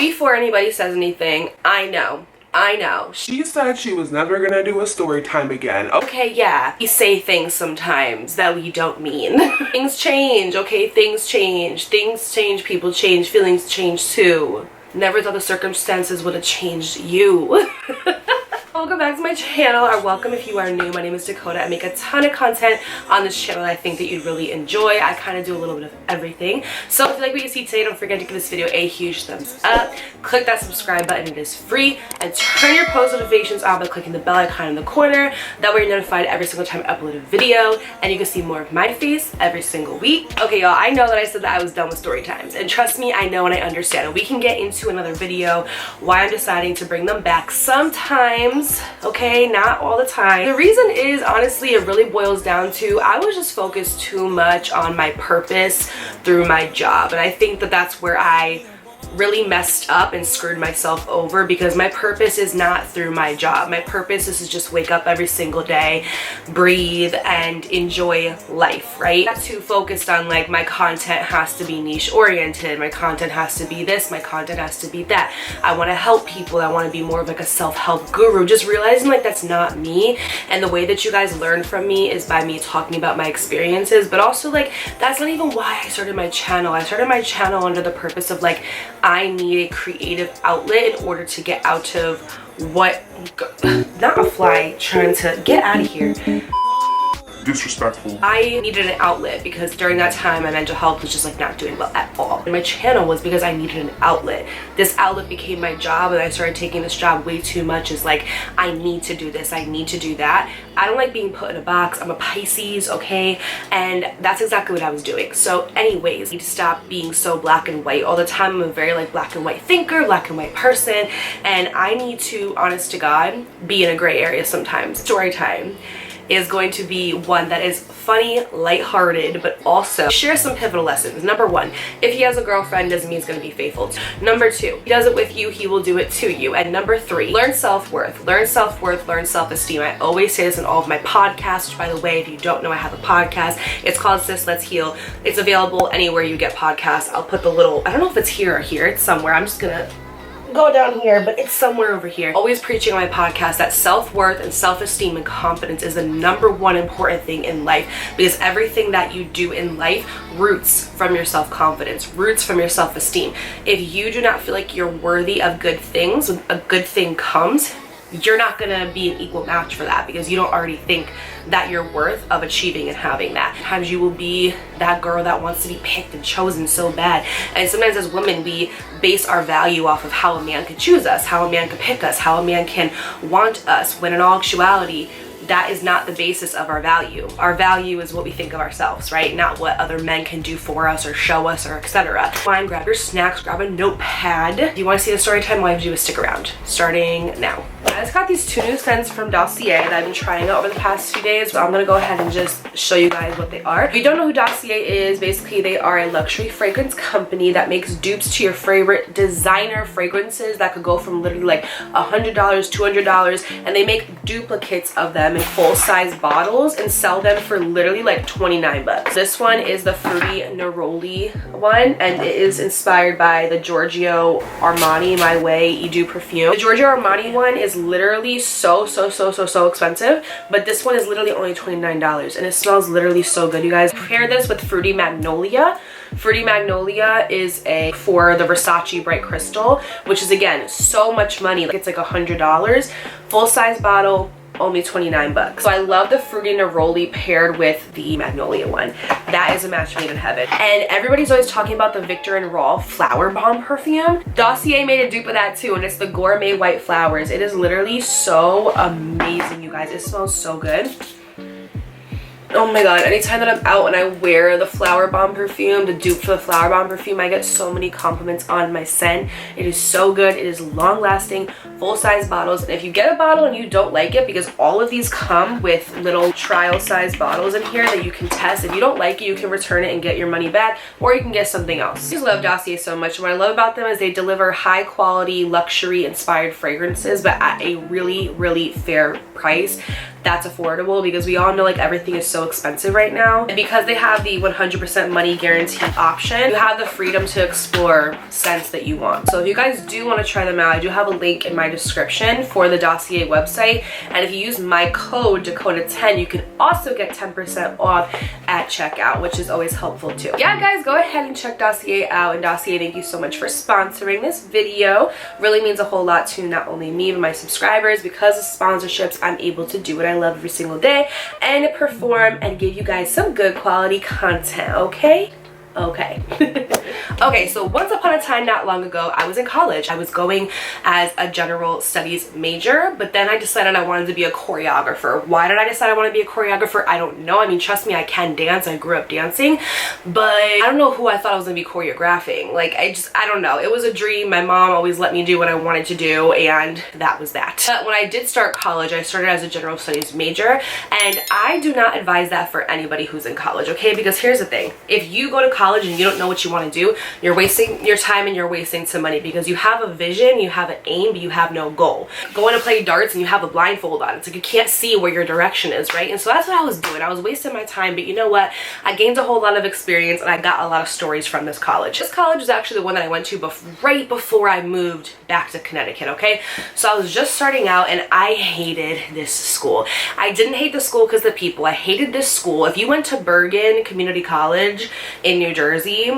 Before anybody says anything, I know. She said she was never gonna do a story time again. Okay, yeah. We say things sometimes that we don't mean. Things change, okay? Things change. Things change, people change, feelings change too. Never thought the circumstances would have changed you. Welcome back to my channel, or welcome if you are new. My name is Dakota. I make a ton of content on this channel that I think that you'd really enjoy. I kind of do a little bit of everything. So if you like what you see today, don't forget to give this video a huge thumbs up. Click that subscribe button, it is free. And turn your post notifications on by clicking the bell icon in the corner. That way you're notified every single time I upload a video. And you can see more of my face every single week. Okay, y'all, I know that I said that I was done with story times. And trust me, I know and I understand. And we can get into another video why I'm deciding to bring them back sometimes. Okay, not all the time. The reason is, honestly, it really boils down to I was just focused too much on my purpose through my job, and I think that that's where I really messed up and screwed myself over, because my purpose is not through my job. My purpose is to just wake up every single day, breathe, and enjoy life, right? Not too focused on like my content has to be niche oriented, my content has to be this, my content has to be that. I want to help people, I want to be more of like a self-help guru. Just realizing like that's not me, and the way that you guys learn from me is by me talking about my experiences, but also like that's not even why I started my channel. I started my channel under the purpose of like I need a creative outlet in order to get out of what, not a fly trying to get out of here. Disrespectful. I needed an outlet because during that time my mental health was just like not doing well at all. And my channel was because I needed an outlet. This outlet became my job, and I started taking this job way too much as like I need to do this, I need to do that. I don't like being put in a box. I'm a Pisces, okay? And that's exactly what I was doing. So anyways, I need to stop being so black and white all the time. I'm a very like black and white thinker, black and white person, and I need to, honest to God, be in a gray area sometimes. Story time is going to be one that is funny, lighthearted, but also share some pivotal lessons. Number one, if he has a girlfriend, doesn't mean he's gonna be faithful. Number two, he does it with you, he will do it to you. And number three, learn self-worth, learn self-worth, learn self-esteem. I always say this in all of my podcasts, which by the way, if you don't know, I have a podcast. It's called Sis Let's Heal. It's available anywhere you get podcasts. I'll put the little, I don't know if it's here or here, it's somewhere. I'm just gonna go down here, but it's somewhere over here. Always preaching on my podcast that self-worth and self-esteem and confidence is the number one important thing in life, because everything that you do in life roots from your self-confidence, roots from your self-esteem. If you do not feel like you're worthy of good things, when a good thing comes, you're not gonna be an equal match for that, because you don't already think that you're worth of achieving and having that. Sometimes you will be that girl that wants to be picked and chosen so bad. And sometimes as women, we base our value off of how a man could choose us, how a man could pick us, how a man can want us, when in all actuality, that is not the basis of our value. Our value is what we think of ourselves, right? Not what other men can do for us or show us or etc. Fine, grab your snacks, grab a notepad. If you want to see the story time, all you have to do is stick around. Starting now. I just got these two new scents from Dossier that I've been trying out over the past few days, so I'm gonna go ahead and just show you guys what they are. If you don't know who Dossier is, basically they are a luxury fragrance company that makes dupes to your favorite designer fragrances that could go from literally like $100, $200, and they make duplicates of them in full-size bottles and sell them for literally like 29 bucks. This one is the Fruity Neroli one, and it is inspired by the Giorgio Armani My Way Eau perfume. The Giorgio Armani one is literally so expensive, but this one is literally only $29, and it smells literally so good, you guys. Pair this with Fruity Magnolia. Fruity Magnolia is for the Versace Bright Crystal, which is again so much money. Like it's like $100, full-size bottle, only 29 bucks. So I love the Fruity Neroli paired with the Magnolia one. That is a match made in heaven. And everybody's always talking about the Victor and Rolf Flower Bomb perfume. Dossier made a dupe of that too, and it's the Gourmet White Flowers. It is literally so amazing, you guys. It smells so good. Oh my god, anytime that I'm out and I wear the Flower Bomb perfume, the dupe for the Flower Bomb perfume, I get so many compliments on my scent. It is so good. It is long lasting, full-size bottles. And if you get a bottle and you don't like it, because all of these come with little trial size bottles in here that you can test. If you don't like it, you can return it and get your money back, or you can get something else. I just love Dossier so much. What I love about them is they deliver high quality, luxury inspired fragrances, but at a really fair price. that's affordable, because we all know like everything is so expensive right now. And because they have the 100% money guarantee option, you have the freedom to explore scents that you want. So if you guys do want to try them out, I do have a link in my description for the Dossier website, and if you use my code Dakota10, you can also get 10% off at checkout, which is always helpful too. Yeah guys, go ahead and check Dossier out. And Dossier, thank you so much for sponsoring this video. Really means a whole lot to not only me but my subscribers. Because of sponsorships, I'm able to do what I love every single day and perform and give you guys some good quality content, okay? Okay. Okay, so once upon a time not long ago, I was in college. I was going as a general studies major, but then I decided I wanted to be a choreographer. Why did I decide I want to be a choreographer? I don't know. I mean, trust me, I can dance. I grew up dancing, but I don't know who I thought I was going to be choreographing. Like, I don't know. It was a dream. My mom always let me do what I wanted to do, and that was that. But when I did start college, I started as a general studies major, and I do not advise that for anybody who's in college, okay? Because here's the thing. If you go to college and you don't know what you want to do, you're wasting your time and you're wasting some money, because you have a vision, you have an aim, but you have no goal. Going to play darts and you have a blindfold on. It's like you can't see where your direction is, right? And so that's what I was doing. I was wasting my time, but you know what? I gained a whole lot of experience and I got a lot of stories from this college. This college was actually the one that I went to right before I moved back to Connecticut, okay? So I was just starting out and I hated this school. I didn't hate the school because of the people. I hated this school. If you went to Bergen Community College in New Jersey,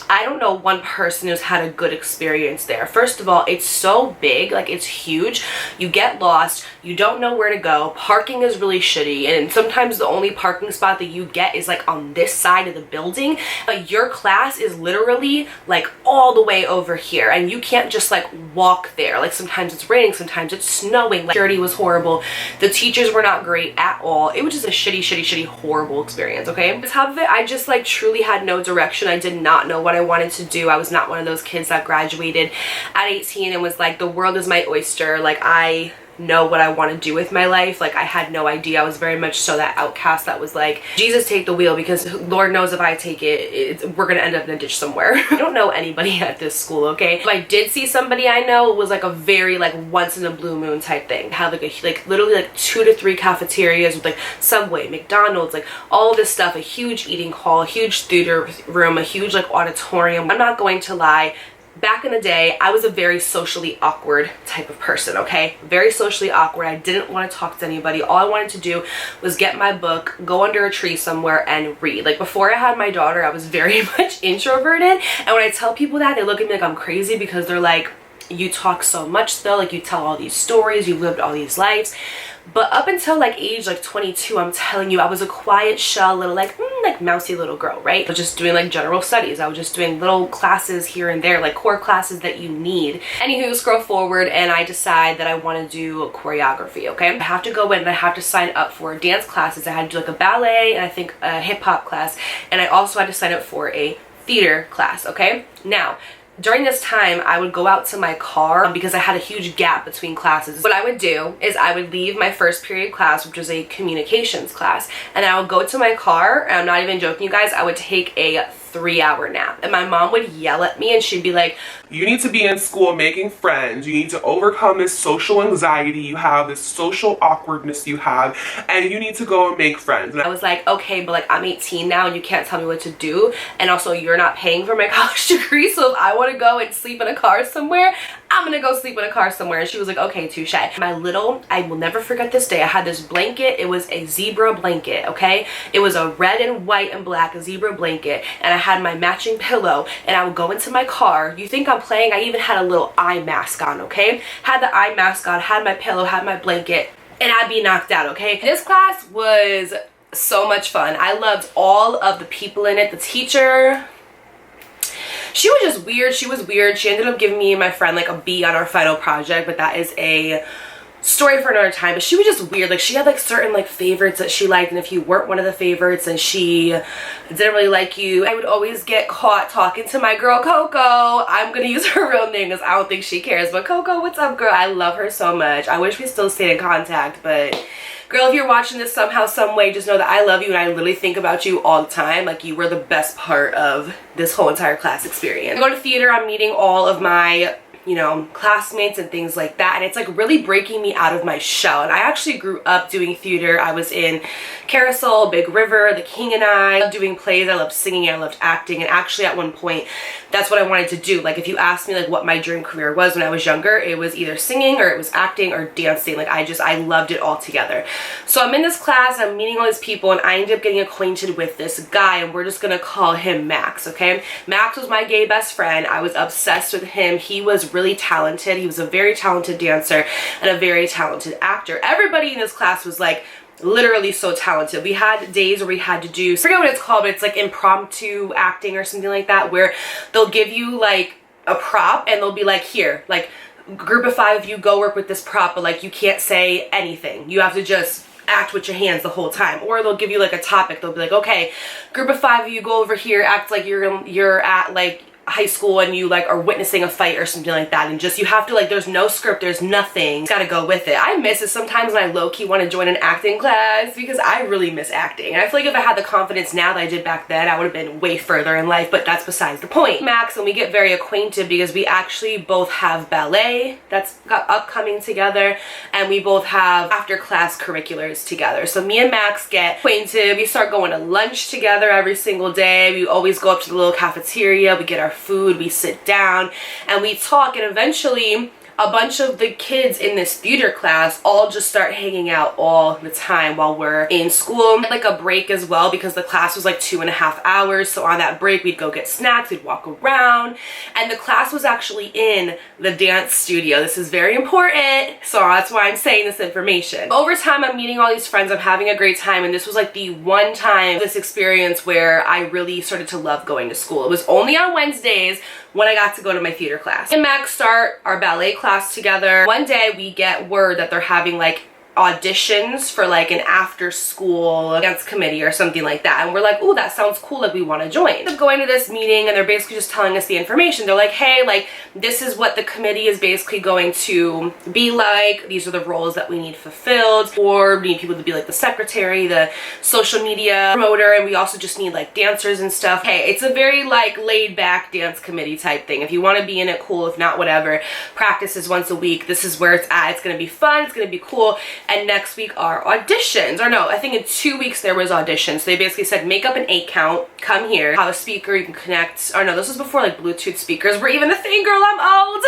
I don't know one person who's had a good experience there. First of all, it's so big, like it's huge. You get lost, you don't know where to go. Parking is really shitty, and sometimes the only parking spot that you get is like on this side of the building. But your class is literally like all the way over here, and you can't just like walk there. Like sometimes it's raining, sometimes it's snowing. Like, security was horrible. The teachers were not great at all. It was just a shitty, horrible experience, okay? On top of it, I just like truly had no direction. I did not know what I wanted to do. I was not one of those kids that graduated at 18 and was like, the world is my oyster. Like, I know what I want to do with my life. Like, I had no idea. I was very much so that outcast that was like, Jesus, take the wheel, because Lord knows if I take it, we're gonna end up in a ditch somewhere. I don't know anybody at this school, okay? If I did see somebody I know, it was like a very like once in a blue moon type thing. Have like literally like 2 to 3 cafeterias with like Subway, McDonald's, like all this stuff, a huge eating hall, a huge theater room, a huge like auditorium. I'm not going to lie. Back in the day, I was a very socially awkward type of person, okay? Very socially awkward. I didn't want to talk to anybody. All I wanted to do was get my book, go under a tree somewhere and read. Like, before I had my daughter, I was very much introverted. And when I tell people that, they look at me like I'm crazy, because they're like, you talk so much though, like you tell all these stories, you've lived all these lives. But up until like age like 22, I'm telling you, I was a quiet shell, little like mousy little girl, right? I was just doing like general studies. I was just doing little classes here and there, like core classes that you need. Anywho, scroll forward and I decide that I want to do choreography, okay? I have to go in and I have to sign up for dance classes. I had to do like a ballet and I think a hip hop class. And I also had to sign up for a theater class, okay? Now, during this time, I would go out to my car because I had a huge gap between classes. What I would do is I would leave my first period class, which was a communications class, and I would go to my car, and I'm not even joking, you guys, I would take a 3-hour nap. And my mom would yell at me and she'd be like, you need to be in school making friends. You need to overcome this social anxiety you have, this social awkwardness you have, and you need to go and make friends. And I was like, okay, but like I'm 18 now and you can't tell me what to do. And also you're not paying for my college degree. So if I want to go and sleep in a car somewhere, I'm gonna go sleep in a car somewhere. And she was like, okay, touche. I will never forget this day. I had this blanket. It was a zebra blanket, okay? It was a red and white and black zebra blanket. And I had my matching pillow, and I would go into my car. You think I'm playing? I even had a little eye mask on, okay? Had the eye mask on, had my pillow, had my blanket, and I'd be knocked out, okay? This class was so much fun. I loved all of the people in it. The teacher, she was just weird. She was weird. She ended up giving me and my friend like a B on our final project, but that is a story for another time. But she was just weird. Like, she had like certain like favorites that she liked, and if you weren't one of the favorites and she didn't really like you, I would always get caught talking to my girl Coco. I'm gonna use her real name because I don't think she cares, but Coco, what's up, girl? I love her so much. I wish we still stayed in contact, but girl, if you're watching this somehow, some way, just know that I love you and I literally think about you all the time. Like, you were the best part of this whole entire class experience. I go to theater, I'm meeting all of my you know, classmates and things like that. And it's like really breaking me out of my shell. And I actually grew up doing theater. I was in Carousel, Big River, The King and I. loved doing plays. I loved singing. I loved acting. And actually at one point, that's what I wanted to do. Like, if you asked me like what my dream career was when I was younger, it was either singing or it was acting or dancing. Like, I loved it all together. So I'm in this class, I'm meeting all these people, and I ended up getting acquainted with this guy, and we're just gonna call him Max, okay? Max was my gay best friend. I was obsessed with him. He was really talented. He was a very talented dancer and a very talented actor. Everybody in this class was like literally so talented. We had days where we had to do, I forget what it's called, but it's like impromptu acting or something like that, where they'll give you like a prop and they'll be like, here, like, group of 5 of you go work with this prop, but like you can't say anything. You have to just act with your hands the whole time. Or they'll give you like a topic. They'll be like, okay, group of 5 of you go over here, act like you're at like high school and you like are witnessing a fight or something like that, and just you have to like, there's no script, there's nothing, you gotta go with it. I miss it sometimes when I low-key want to join an acting class, because I really miss acting, and I feel like if I had the confidence now that I did back then, I would have been way further in life, but that's besides the point. Max and we get very acquainted because we actually both have ballet that's got upcoming together, and we both have after class curriculars together. So me and Max get acquainted, we start going to lunch together every single day. We always go up to the little cafeteria, we get our food, we sit down and we talk, and eventually a bunch of the kids in this theater class all just start hanging out all the time while we're in school. We had like a break as well because the class was like 2.5 hours. So on that break, we'd go get snacks, we'd walk around, and the class was actually in the dance studio. This is very important, so that's why I'm saying this information. Over time, I'm meeting all these friends, I'm having a great time, and this was like the one time, this experience where I really started to love going to school. It was only on Wednesdays when I got to go to my theater class. Me and Max start our ballet class together. One day we get word that they're having like auditions for like an after school dance committee or something like that, and we're like, oh, that sounds cool, like we want to join. So going to this meeting and they're basically just telling us the information. They're like, hey, like this is what the committee is basically going to be like, these are the roles that we need fulfilled, or we need people to be like the secretary, the social media promoter, and we also just need like dancers and stuff. Hey, it's a very like laid back dance committee type thing. If you want to be in it, cool. If not, whatever. Practices once a week. This is where it's at. It's gonna be fun, it's gonna be cool. And next week are auditions, or no, I think in 2 weeks there was auditions. So they basically said, make up an 8 count, come here, have a speaker, you can connect, or no, this was before like Bluetooth speakers were even the thing, girl, I'm old.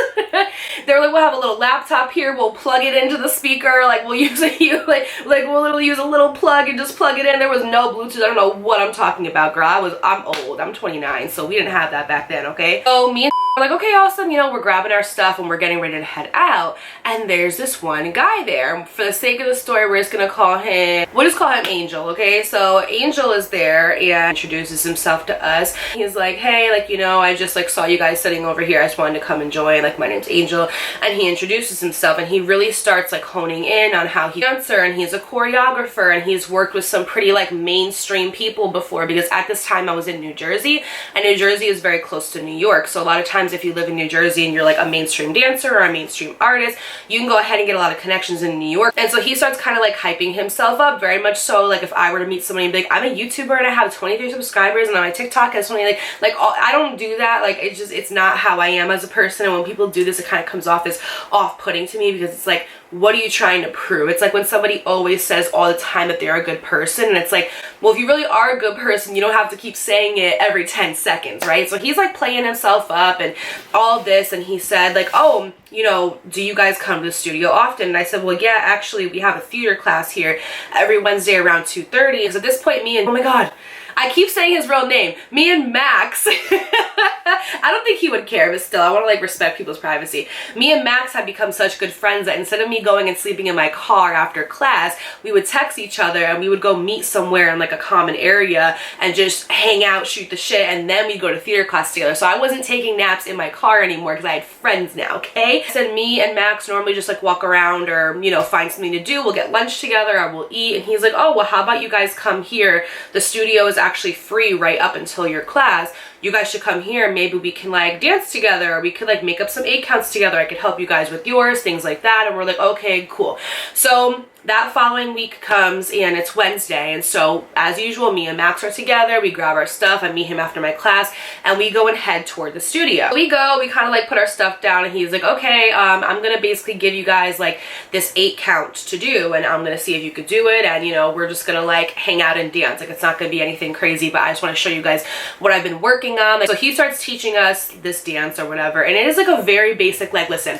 They were like, we'll have a little laptop here, we'll plug it into the speaker, like we'll use like we'll literally use a little plug and just plug it in. There was no Bluetooth. I don't know what I'm talking about, girl. I'm old, I'm 29, so we didn't have that back then, okay? So me and we're like, okay, awesome, you know, we're grabbing our stuff and we're getting ready to head out, and there's this one guy there. For the sake of the story, we'll just call him Angel, okay? So Angel is there and introduces himself to us. He's like, hey, like, you know, I just like saw you guys sitting over here, I just wanted to come and join, like, my name's Angel. And he introduces himself, and he really starts like honing in on how he's a dancer and he's a choreographer, and he's worked with some pretty like mainstream people before, because at this time I was in New Jersey, and New Jersey is very close to New York. So a lot of times if you live in New Jersey and you're like a mainstream dancer or a mainstream artist, you can go ahead and get a lot of connections in New York. And so he starts kind of like hyping himself up, very much so. Like if I were to meet somebody and be like, I'm a YouTuber and I have 23 subscribers and on my TikTok I have 20, I don't do that. Like it's not how I am as a person. And when people do this, it kind of comes off as off-putting to me, because it's like, what are you trying to prove? It's like when somebody always says all the time that they're a good person, and it's like, well, if you really are a good person, you don't have to keep saying it every 10 seconds, right? So he's like playing himself up and all this, and he said like, oh, you know, do you guys come to the studio often? And I said, well, yeah, actually we have a theater class here every Wednesday around 2:30. Because at this point, me and, oh my god, I keep saying his real name, me and Max, I don't think he would care, but still, I want to like respect people's privacy. Me and Max had become such good friends that instead of me going and sleeping in my car after class, we would text each other and we would go meet somewhere in like a common area and just hang out, shoot the shit, and then we'd go to theater class together. So I wasn't taking naps in my car anymore because I had friends now, okay? I said me and Max normally just like walk around or, you know, find something to do. We'll get lunch together or we'll eat. And he's like, oh, well, how about you guys come here? The studio is actually free right up until your class. You guys should come here. Maybe we can like dance together, or we could like make up some 8 counts together. I could help you guys with yours, things like that. And we're like, okay, cool. So That following week comes and it's Wednesday, and so as usual, me and Max are together. We grab our stuff, I meet him after my class, and we go and head toward the studio. We go, we kind of like put our stuff down, and he's like, okay, I'm gonna basically give you guys like this 8 count to do, and I'm gonna see if you could do it, and you know, we're just gonna like hang out and dance. Like, it's not gonna be anything crazy, but I just want to show you guys what I've been working on. Like, so he starts teaching us this dance or whatever, and it is like a very basic, like, listen,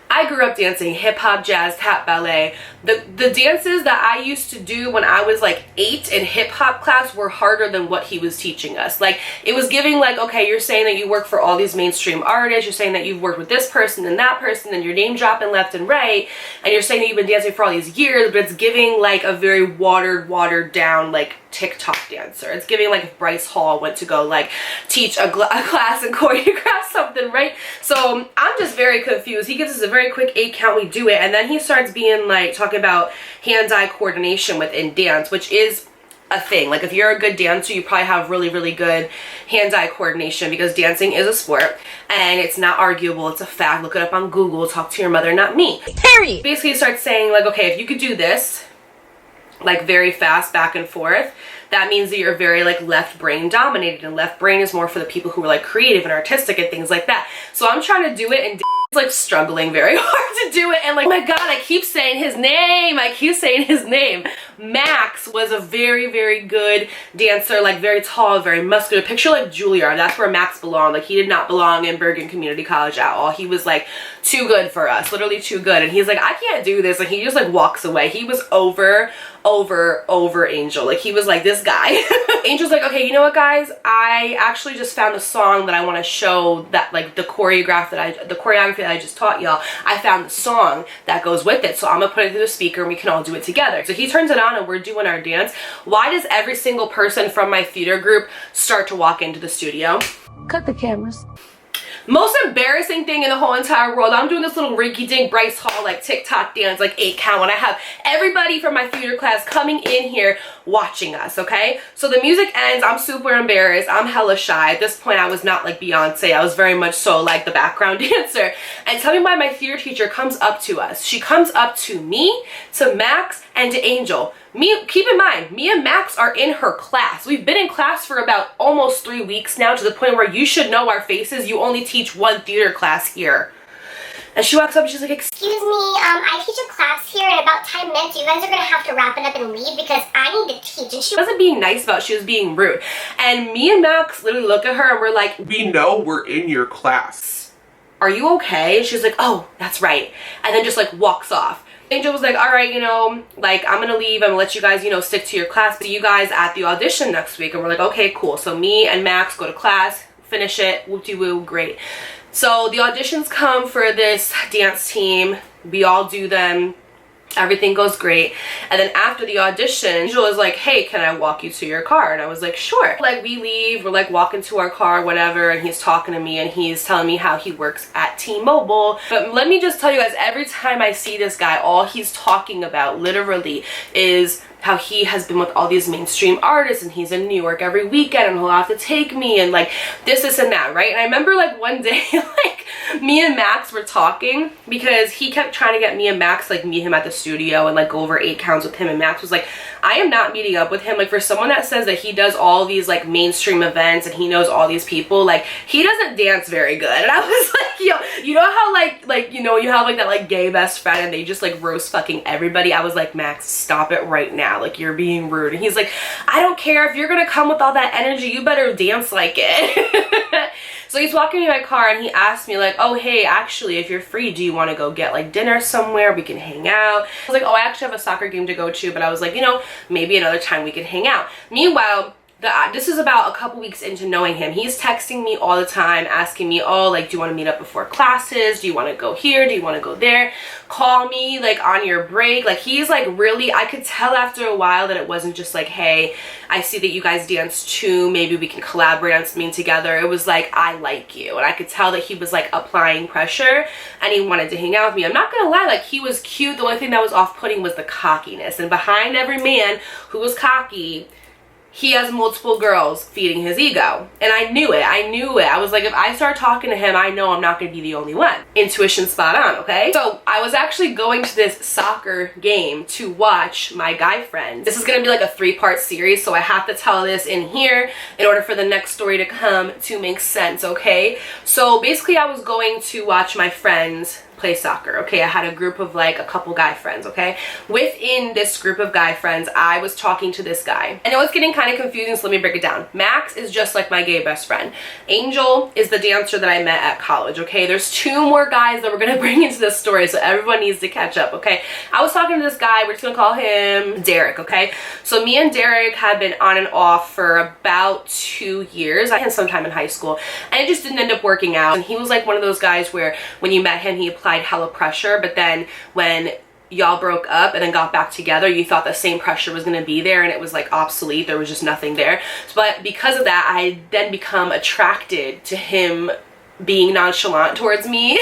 I grew up dancing hip hop, jazz, tap, ballet. The dances that I used to do when I was like 8 in hip hop class were harder than what he was teaching us. Like, it was giving like, okay, you're saying that you work for all these mainstream artists, you're saying that you've worked with this person and that person, and you're name dropping left and right, and you're saying that you've been dancing for all these years, but it's giving like a very watered down like TikTok dancer. It's giving like if Bryce Hall went to go like teach a class and choreograph something, right? So I'm just very confused. He gives us a very quick 8 count, we do it, and then he starts being like talking about hand-eye coordination within dance, which is a thing. Like, if you're a good dancer, you probably have really good hand-eye coordination, because dancing is a sport and it's not arguable, it's a fact. Look it up on Google, talk to your mother, not me. Period. Basically he starts saying like, okay, if you could do this like very fast back and forth, that means that you're very like left brain dominated, and left brain is more for the people who are like creative and artistic and things like that. So I'm trying to do it, and like struggling very hard to do it, and like, oh my god, I keep saying his name, Max was a very good dancer, like very tall, very muscular. Picture like Juilliard. That's where Max belonged. Like, he did not belong in Bergen Community College at all. He was like too good for us, literally too good. And he's like, I can't do this. Like, he just like walks away. He was over Angel. Like, he was like, this guy. Angel's like, okay, you know what, guys, I actually just found a song that I want to show, that like the choreography that I just taught y'all. I found the song that goes with it, so I'm gonna put it through the speaker and we can all do it together. So he turns it on and we're doing our dance. Why does every single person from my theater group start to walk into the studio? Cut the cameras. Most embarrassing thing in the whole entire world, I'm doing this little rinky-dink Bryce Hall like TikTok dance, like 8 count, and I have everybody from my theater class coming in here watching us, okay? So the music ends, I'm super embarrassed, I'm hella shy. At this point, I was not like Beyonce, I was very much so like the background dancer. And tell me why my theater teacher comes up to us. She comes up to me, to Max, and to Angel. Keep in mind, me and Max are in her class. We've been in class for about almost 3 weeks now, to the point where you should know our faces. You only teach 1 theater class here. And she walks up and she's like, excuse me, I teach a class here in about 10 minutes. You guys are gonna have to wrap it up and leave because I need to teach. And she wasn't being nice about it, she was being rude. And me and Max literally look at her and we're like, we know we're in your class. Are you okay? And she's like, oh, that's right. And then just like walks off. Angel was like, all right, you know, like, I'm gonna leave, I'm gonna let you guys, you know, stick to your class, but you guys at the audition next week. And we're like, okay, cool. So me and Max go to class, finish it, whoop-de-woo, great. So the auditions come for this dance team, we all do them, everything goes great. And then after the audition, Angel was like, hey, can I walk you to your car? And I was like, sure. Like, we leave, we're like walking to our car, whatever, and he's talking to me and he's telling me how he works at T-Mobile. But let me just tell you guys, every time I see this guy, all he's talking about literally is how he has been with all these mainstream artists, and he's in New York every weekend, and he'll have to take me, and like this and that, right? And I remember like one day, like me and Max were talking, because he kept trying to get me and Max like meet him at the studio and like go over 8 counts with him, and Max was like, I am not meeting up with him. Like, for someone that says that he does all these like mainstream events and he knows all these people, like, he doesn't dance very good. And I was like, yo, you know how like you know, you have like that like gay best friend and they just like roast fucking everybody? I was like, Max, stop it right now. Like, you're being rude. And he's like, I don't care, if you're gonna come with all that energy, you better dance like it. So he's walking me to my car and he asked me like, oh, hey, actually, if you're free, do you want to go get like dinner somewhere? We can hang out. I was like, oh, I actually have a soccer game to go to, but I was like, you know, maybe another time we can hang out. Meanwhile, this is about a couple weeks into knowing him. He's texting me all the time, asking me, oh, like, do you want to meet up before classes? Do you want to go here? Do you want to go there? Call me, like, on your break. Like, he's, like, really, I could tell after a while that it wasn't just, like, hey, I see that you guys dance too. Maybe we can collaborate on something together. It was, like, I like you. And I could tell that he was, like, applying pressure and he wanted to hang out with me. I'm not gonna lie, like, he was cute. The only thing that was off-putting was the cockiness. And behind every man who was cocky, he has multiple girls feeding his ego. And I knew it. I was like, if I start talking to him, I know I'm not going to be the only one. Intuition spot on, okay? So I was actually going to this soccer game to watch my guy friend. This is going to be like a 3-part series, so I have to tell this in here in order for the next story to come to make sense, okay? So basically I was going to watch my friends play soccer, okay? I had a group of like a couple guy friends, okay? Within this group of guy friends, I was talking to this guy. I know it's getting kind of confusing, so let me break it down. Max is just like my gay best friend. Angel is the dancer that I met at college, okay? There's 2 more guys that we're gonna bring into this story, so everyone needs to catch up, okay? I was talking to this guy, we're just gonna call him Derek, okay? So me and Derek had been on and off for about 2 years. I had sometime in high school, and it just didn't end up working out. And he was like one of those guys where when you met him, he applied hella pressure, but then when y'all broke up and then got back together, you thought the same pressure was going to be there, and it was like obsolete. There was just nothing there. But because of that, I then become attracted to him being nonchalant towards me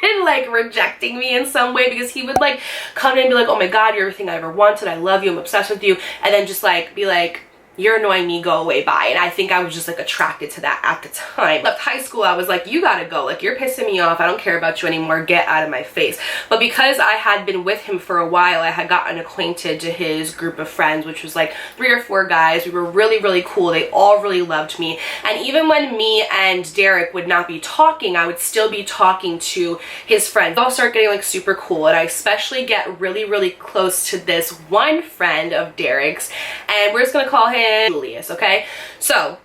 and like rejecting me in some way, because he would like come in and be like, oh my god, you're everything I ever wanted, I love you, I'm obsessed with you, and then just like be like, you're annoying me, go away, bye. And I think I was just like attracted to that at the time. Left high school, I was like, you gotta go, like you're pissing me off, I don't care about you anymore, get out of my face. But because I had been with him for a while, I had gotten acquainted to his group of friends, which was like 3 or 4 guys. We were really, really cool. They all really loved me. And even when me and Derek would not be talking, I would still be talking to his friends. They all start getting like super cool, and I especially get really, really close to this one friend of Derek's, and we're just gonna call him Julius, okay? So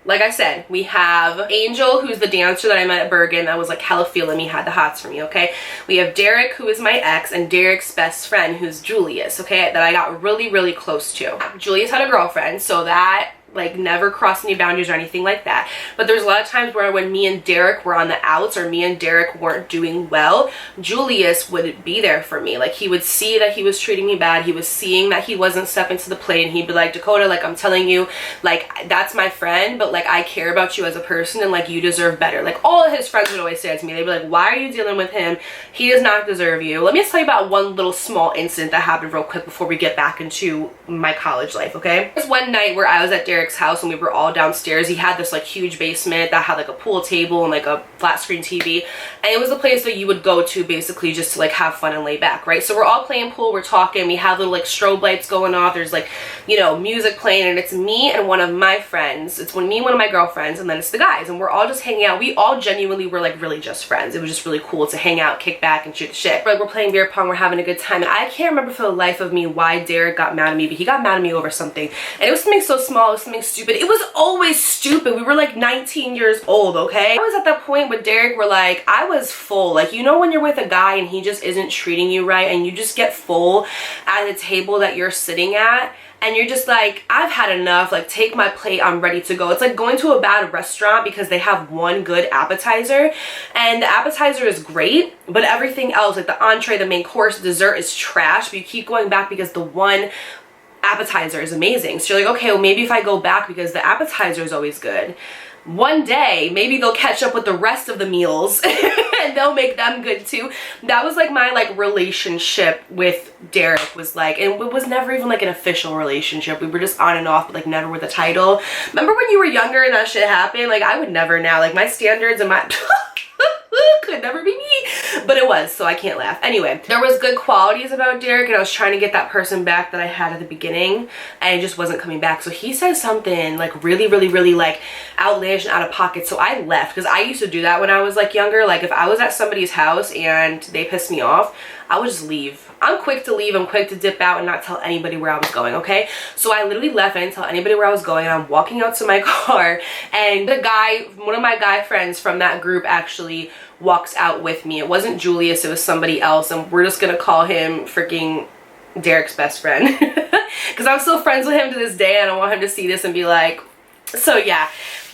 like I said, we have Angel, who's the dancer that I met at Bergen that was like hella feeling me, had the hots for me, okay? We have Derek, who is my ex, and Derek's best friend, who's Julius, okay? That I got really, really close to. Julius had a girlfriend, so that like never crossed any boundaries or anything like that. But there's a lot of times where when me and Derek were on the outs, or me and Derek weren't doing well, Julius would be there for me. Like he would see that he was treating me bad, he was seeing that he wasn't stepping to the plate, and he'd be like, Dakota, like I'm telling you, like that's my friend, but like I care about you as a person, and like you deserve better. Like all of his friends would always say it to me. They'd be like, why are you dealing with him? He does not deserve you. Let me just tell you about one little small incident that happened real quick before we get back into my college life, okay? There's one night where I was at Derek's house and we were all downstairs. He had this like huge basement that had like a pool table and like a flat screen TV, and it was a place that you would go to basically just to like have fun and lay back, right? So we're all playing pool, we're talking, we have little like strobe lights going off, there's like, you know, music playing, and it's me and one of my friends. It's me and one of my girlfriends, and then it's the guys, and we're all just hanging out. We all genuinely were like really just friends. It was just really cool to hang out, kick back, and shoot the shit. Like we're playing beer pong, we're having a good time, and I can't remember for the life of me why Derek got mad at me, but he got mad at me over something, and it was something so small, it was something stupid. It was always stupid. We were like 19 years old, okay? I was at that point with Derek where like I was full. Like, you know when you're with a guy and he just isn't treating you right, and you just get full at the table that you're sitting at, and you're just like, I've had enough, like take my plate, I'm ready to go. It's like going to a bad restaurant because they have one good appetizer, and the appetizer is great, but everything else, like the entree, the main course, dessert is trash, but you keep going back because the one appetizer is amazing. So you're like, okay, well maybe if I go back because the appetizer is always good, one day maybe they'll catch up with the rest of the meals and they'll make them good too. That was like my like relationship with Derek, was like, and it was never even like an official relationship. We were just on and off, but like never with a title. Remember when you were younger and that shit happened? Like I would never now, like my standards and my could never be me, but it was, so I can't laugh. Anyway, there was good qualities about Derek, and I was trying to get that person back that I had at the beginning, and it just wasn't coming back. So he said something like really, really, really like outlandish and out of pocket, so I left, because I used to do that when I was like younger. Like if I was at somebody's house and they pissed me off, I would just leave. I'm quick to leave, I'm quick to dip out and not tell anybody where I was going, okay? So I literally left, I didn't tell anybody where I was going, and I'm walking out to my car, and the guy, one of my guy friends from that group actually walks out with me. It wasn't Julius, it was somebody else, and we're just gonna call him freaking Derek's best friend. Because I'm still friends with him to this day, and I don't want him to see this and be like, so yeah.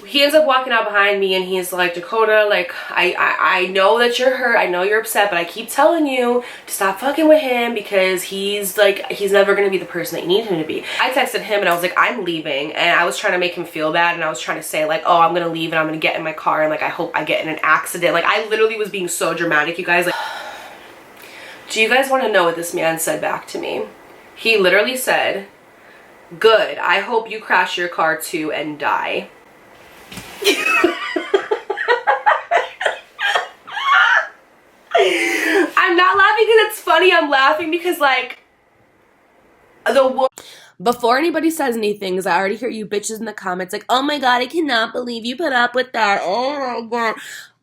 He ends up walking out behind me, and he's like, Dakota, like, I know that you're hurt, I know you're upset, but I keep telling you to stop fucking with him because he's like, he's never gonna be the person that you need him to be. I texted him and I was like, I'm leaving, and I was trying to make him feel bad, and I was trying to say like, oh, I'm gonna leave and I'm gonna get in my car, and like I hope I get in an accident. Like I literally was being so dramatic, you guys. Like, do you guys want to know what this man said back to me? He literally said, Good. I hope you crash your car too and die. I'm not laughing because it's funny. I'm laughing because, like, before anybody says anything, because I already hear you bitches in the comments like, oh my god, I cannot believe you put up with that. Oh my god.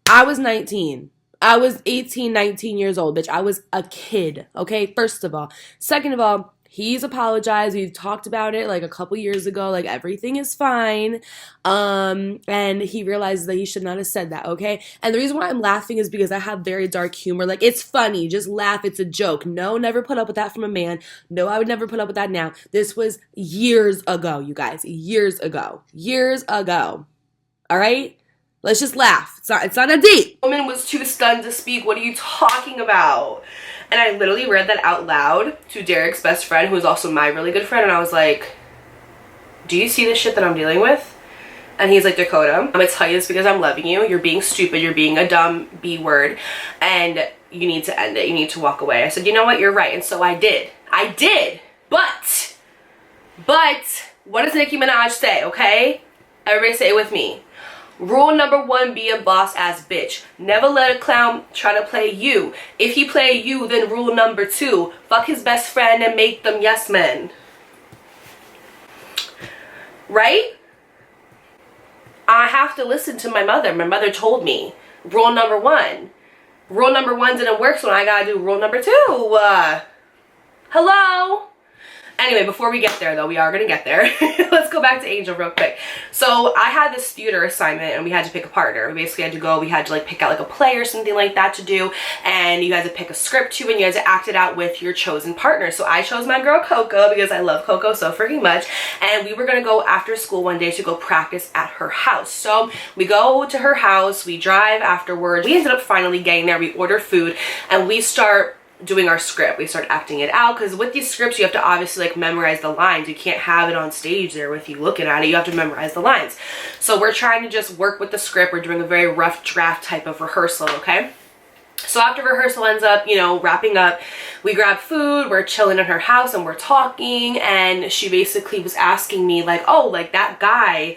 I was 19. I was 18, 19 years old, bitch. I was a kid, okay? First of all. Second of all, he's apologized. We've talked about it like a couple years ago. Like, everything is fine. And he realizes that he should not have said that, okay? And the reason why I'm laughing is because I have very dark humor. Like, it's funny. Just laugh. It's a joke. No, never put up with that from a man. No, I would never put up with that now. This was years ago, you guys. Years ago. Years ago. All right? Let's just laugh. It's not a date. The woman was too stunned to speak. What are you talking about? And I literally read that out loud to Derek's best friend, who is also my really good friend. And I was like, do you see the shit that I'm dealing with? And he's like, Dakota, I'm going to tell you this because I'm loving you. You're being stupid. You're being a dumb B word. And you need to end it. You need to walk away. I said, you know what? You're right. And so I did. I did. But, what does Nicki Minaj say, okay? Everybody say it with me. Rule number 1, be a boss ass bitch. Never let a clown try to play you. If he play you, then rule number 2, fuck his best friend and make them yes men. Right? I have to listen to my mother. My mother told me. Rule number 1. Rule number 1 didn't work, so I gotta do rule number 2. Hello? Anyway, before we get there, though, we are going to get there. Let's go back to Angel real quick. So I had this theater assignment and we had to pick a partner. We basically had to go, we had to like pick out like a play or something like that to do. And you had to pick a script too, and you had to act it out with your chosen partner. So I chose my girl Coco because I love Coco so freaking much. And we were going to go after school one day to go practice at her house. So we go to her house, we drive afterwards. We ended up finally getting there. We order food and we start doing our script. We start acting it out because with these scripts you have to obviously like memorize the lines. You can't have it on stage there with you looking at it. You have to memorize the lines. So we're trying to just work with the script. We're doing a very rough draft type of rehearsal, okay? So after rehearsal ends up, you know, wrapping up, we grab food, we're chilling in her house and we're talking, and she basically was asking me like, oh, like that guy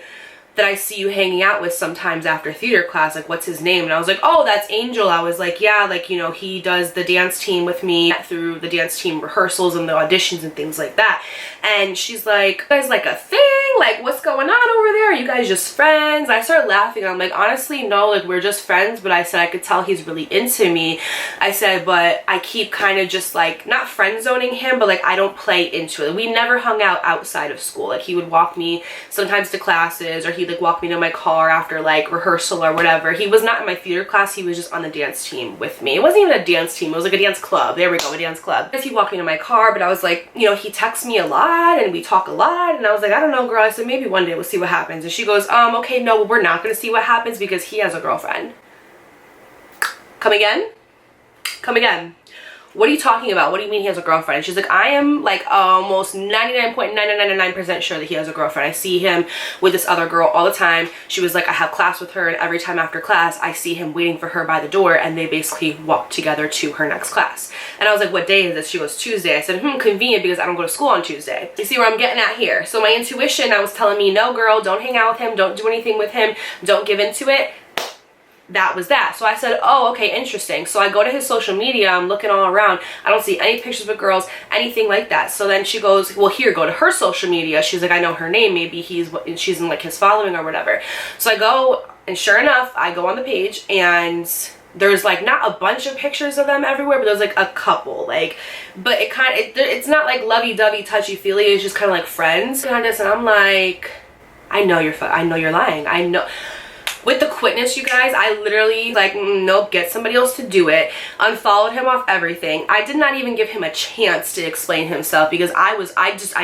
that I see you hanging out with sometimes after theater class, like what's his name? And I was like, oh, that's Angel. I was like, yeah, like, you know, he does the dance team with me through the dance team rehearsals and the auditions and things like that. And she's like, you guys like a thing? Like, what's going on over there? Are you guys just friends? I started laughing. I'm like, honestly, no, like we're just friends. But I said, I could tell he's really into me. I said, but I keep kind of just like, not friend zoning him, but like I don't play into it. We never hung out outside of school. Like he would walk me sometimes to classes, or he'd like walk me to my car after like rehearsal or whatever. He was not in my theater class. He was just on the dance team with me. It wasn't even a dance team. It was like a dance club. There we go, a dance club. He walked me to my car, but I was like, you know, he texts me a lot and we talk a lot. And I was like, I don't know, girl. I said, maybe one day we'll see what happens. And she goes, okay, no, we're not going to see what happens because he has a girlfriend. Come again? Come again. What are you talking about? What do you mean he has a girlfriend? And she's like, I am like almost 99.9999% sure that he has a girlfriend. I see him with this other girl all the time. She was like, I have class with her, and every time after class, I see him waiting for her by the door, and they basically walk together to her next class. And I was like, what day is this? She goes, Tuesday. I said, convenient because I don't go to school on Tuesday. You see where I'm getting at here? So my intuition, I was telling me, no, girl, don't hang out with him. Don't do anything with him. Don't give into it. That was that. So I said, oh, okay, interesting. So I go to his social media, I'm looking all around, I don't see any pictures with girls, anything like that. So then she goes, well, here, go to her social media. She's like, I know her name, maybe she's in like his following or whatever. So I go, and sure enough, I go on the page, and there's like not a bunch of pictures of them everywhere, but there's like a couple, like, but it's not like lovey-dovey, touchy-feely. It's just kind of like friends. And I'm like, I know you're lying. I know. With the quickness, you guys, I literally like, nope, get somebody else to do it. Unfollowed him off everything. I did not even give him a chance to explain himself because I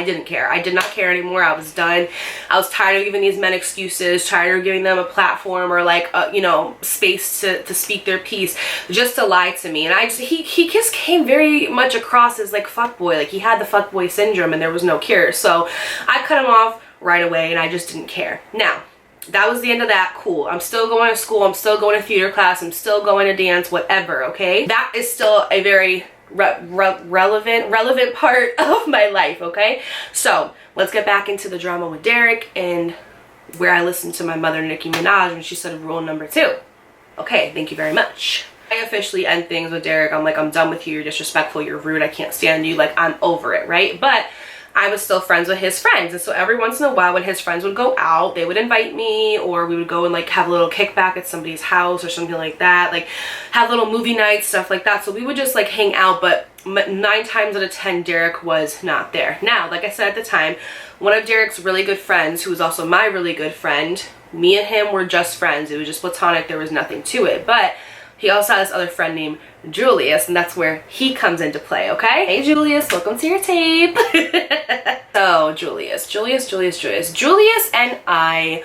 didn't care. I did not care anymore. I was done. I was tired of giving these men excuses, tired of giving them a platform or like, you know, space to speak their piece just to lie to me. And he just came very much across as like fuckboy. Like he had the fuckboy syndrome and there was no cure. So I cut him off right away and I just didn't care. Now, that was the end of that. Cool. I'm still going to school. I'm still going to theater class. I'm still going to dance, whatever, okay? That is still a very relevant part of my life, okay? So let's get back into the drama with Derek and where I listened to my mother, Nicki Minaj, when she said rule number 2. Okay, thank you very much. I officially end things with Derek. I'm like, I'm done with you. You're disrespectful. You're rude. I can't stand you. Like, I'm over it, right? But I was still friends with his friends. And so every once in a while when his friends would go out, they would invite me, or we would go and like have a little kickback at somebody's house or something like that. Like have little movie nights, stuff like that. So we would just like hang out, but 9 times out of 10, Derek was not there. Now, like I said at the time, one of Derek's really good friends, who was also my really good friend, me and him were just friends. It was just platonic. There was nothing to it. But he also had this other friend named Julius, and that's where he comes into play, okay? Hey, Julius, welcome to your tape. So, Julius and I,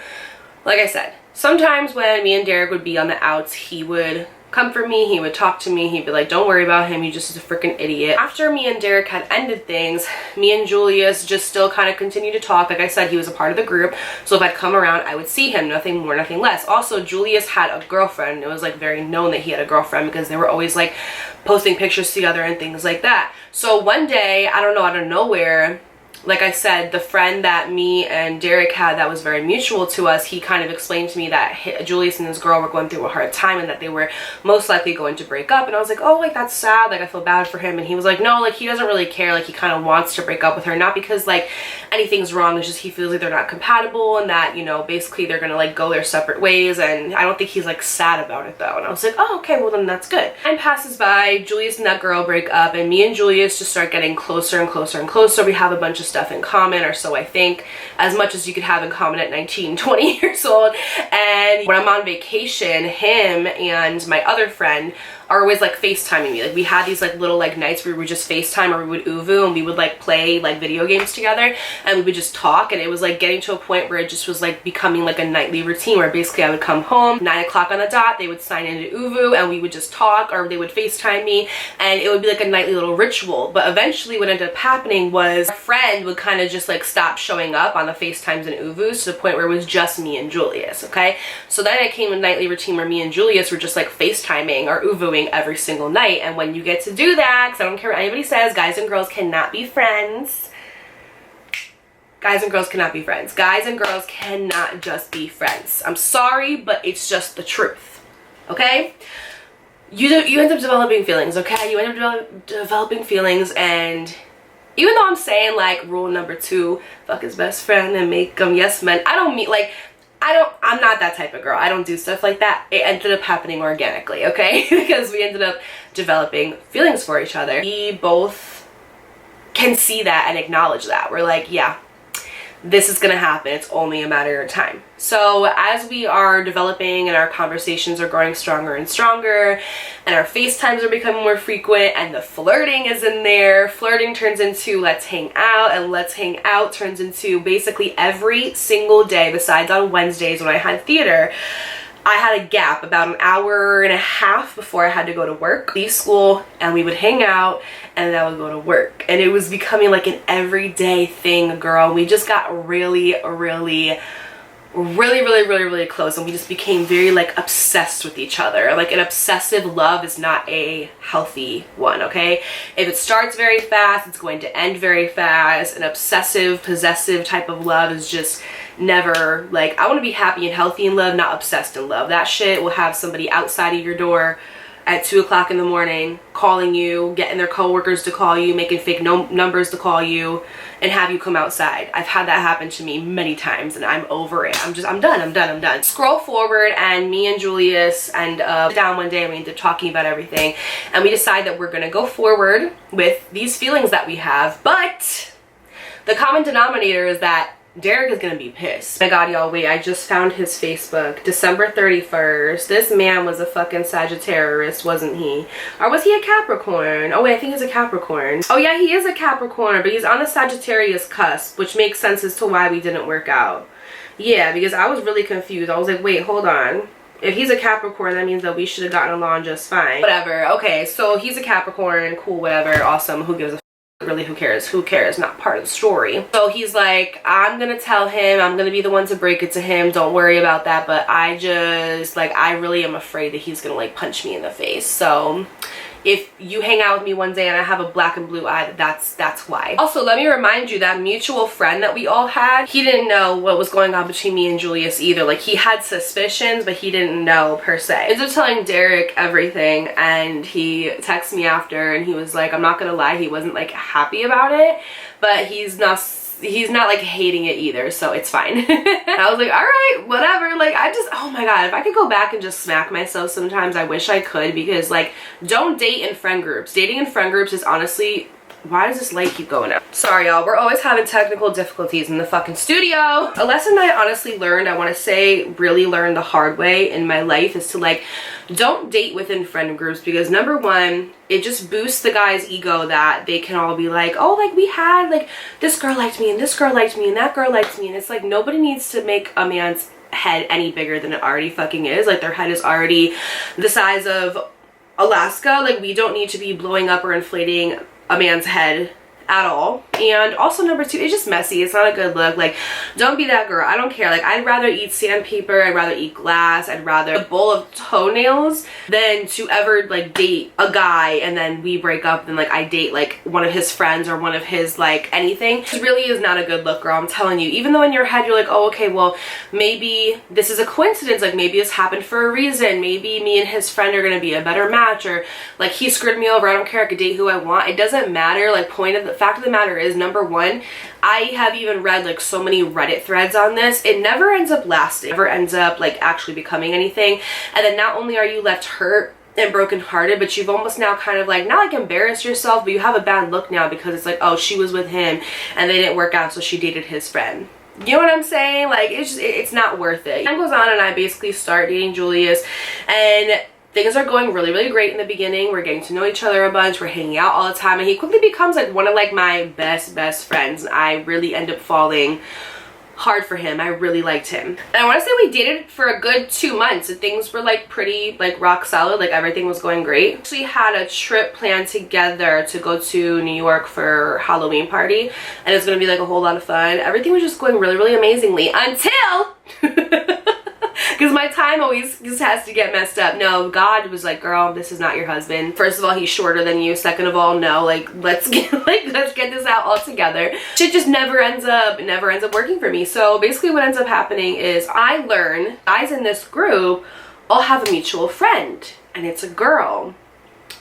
like I said, sometimes when me and Derek would be on the outs, he would comfort me, he would talk to me, he'd be like, don't worry about him, he just is a freaking idiot. After me and Derek had ended things, me and Julius just still kind of continued to talk. Like I said, he was a part of the group, so if I'd come around, I would see him, nothing more, nothing less. Also, Julius had a girlfriend. It was like very known that he had a girlfriend because they were always like posting pictures together and things like that. So one day, I don't know, out of nowhere, like I said, the friend that me and Derek had that was very mutual to us, he kind of explained to me that Julius and his girl were going through a hard time and that they were most likely going to break up. And I was like, oh, like that's sad, like I feel bad for him. And he was like, no, like he doesn't really care, like he kind of wants to break up with her, not because like anything's wrong, it's just he feels like they're not compatible and that, you know, basically they're gonna like go their separate ways. And I don't think he's like sad about it though. And I was like, oh, okay, well then that's good. Time passes by, Julius and that girl break up, and me and Julius just start getting closer and closer and closer. We have a bunch of stuff in common, or so I think, as much as you could have in common at 19, 20 years old. And when I'm on vacation, him and my other friend are always like FaceTiming me. Like we had these like little like nights where we would just FaceTime, or we would uvu, and we would like play like video games together, and we would just talk. And it was like getting to a point where it just was like becoming like a nightly routine, where basically I would come home 9 o'clock on the dot, they would sign into uvu, and we would just talk, or they would FaceTime me, and it would be like a nightly little ritual. But eventually what ended up happening was our friend would kind of just like stop showing up on the FaceTimes and uvus, to the point where it was just me and Julius, okay? So then it came a nightly routine where me and Julius were just like FaceTiming or uvuing every single night. And when you get to do that, because I don't care what anybody says, guys and girls cannot be friends. Guys and girls cannot be friends. Guys and girls cannot just be friends. I'm sorry, but it's just the truth, okay? You end up developing feelings, okay? You end up developing feelings, and even though I'm saying like rule number 2, fuck his best friend and make them yes men, I don't mean like, I'm not that type of girl. I don't do stuff like that. It ended up happening organically, okay? Because we ended up developing feelings for each other. We both can see that and acknowledge that. We're like, yeah, this is gonna happen. It's only a matter of time. So as we are developing and our conversations are growing stronger and stronger, and our FaceTimes are becoming more frequent, and the flirting is in there, flirting turns into let's hang out, and let's hang out turns into basically every single day, besides on Wednesdays when I had theater, I had a gap about an hour and a half before I had to go to work, leave school, and we would hang out, and then I would go to work. And it was becoming like an everyday thing, girl. We just got really close, and we just became very like obsessed with each other. Like an obsessive love is not a healthy one, okay? If it starts very fast, it's going to end very fast. An obsessive, possessive type of love is just never, like, I want to be happy and healthy in love, not obsessed in love. That shit will have somebody outside of your door at 2 o'clock in the morning calling you, getting their coworkers to call you, making fake numbers to call you, and have you come outside. I've had that happen to me many times, and I'm over it. I'm done. Scroll forward, and me and Julius and down one day, and we ended up talking about everything, and we decide that we're gonna go forward with these feelings that we have. But the common denominator is that Derek is gonna be pissed. Oh my god, y'all, wait, I just found his Facebook. December 31st. This man was a fucking Sagittarius, wasn't he? Or was he a Capricorn? Oh wait, I think he's a Capricorn. Oh yeah, he is a Capricorn, but he's on the Sagittarius cusp, which makes sense as to why we didn't work out. Yeah, because I was really confused. I was like, wait, hold on. If he's a Capricorn, that means that we should have gotten along just fine. Whatever, okay, so he's a Capricorn, cool, whatever, awesome, who gives a really, who cares, not part of the story. So he's like, I'm gonna tell him, I'm gonna be the one to break it to him, don't worry about that, but I just, like, I really am afraid that he's gonna like punch me in the face. So if you hang out with me one day and I have a black and blue eye, that's why. Also, let me remind you that mutual friend that we all had, he didn't know what was going on between me and Julius either. Like, he had suspicions, but he didn't know per se. I ended up telling Derek everything, and he texted me after and he was like, I'm not gonna lie, he wasn't like happy about it, but he's not like hating it either, so it's fine. And I was like, all right, whatever. Like, oh my god, if I could go back and just smack myself sometimes, I wish I could, because like, don't date in friend groups. Dating in friend groups is honestly, why does this light keep going out? Sorry y'all, we're always having technical difficulties in the fucking studio. A lesson I honestly learned, I want to say really learned the hard way in my life, is to like, don't date within friend groups, because number one, it just boosts the guy's ego that they can all be like, oh, like we had like this girl liked me and this girl liked me and that girl liked me, and it's like, nobody needs to make a man's head any bigger than it already fucking is. Like, their head is already the size of Alaska. Like, we don't need to be blowing up or inflating a man's head at all. And also number two, it's just messy. It's not a good look. Like, don't be that girl. I don't care. Like, I'd rather eat sandpaper, I'd rather eat glass, I'd rather a bowl of toenails than to ever like date a guy and then we break up and like I date like one of his friends or one of his like anything. It really is not a good look, girl. I'm telling you. Even though in your head you're like, oh, okay, well, maybe this is a coincidence, like maybe this happened for a reason, maybe me and his friend are gonna be a better match, or like he screwed me over, I don't care, I could date who I want. It doesn't matter. Like, the fact of the matter is, number one, I have even read like so many Reddit threads on this, it never ends up lasting, never ends up like actually becoming anything. And then not only are you left hurt and brokenhearted, but you've almost now kind of like, not like embarrassed yourself, but you have a bad look now, because it's like, oh, she was with him and they didn't work out, so she dated his friend. You know what I'm saying? Like, it's not worth it. Time goes on and I basically start dating Julius, and things are going really, really great in the beginning. We're getting to know each other a bunch. We're hanging out all the time. And he quickly becomes like one of like my best friends. I really end up falling hard for him. I really liked him. And I want to say we dated for a good 2 months and things were like pretty like rock solid. Like, everything was going great. We actually had a trip planned together to go to New York for Halloween party. And it's going to be like a whole lot of fun. Everything was just going really, really amazingly until... because my time always just has to get messed up. No, God was like, girl, this is not your husband. First of all, he's shorter than you. Second of all, no, like, let's get this out all together. Shit just never ends up working for me. So basically what ends up happening is I learn guys in this group all have a mutual friend, and it's a girl.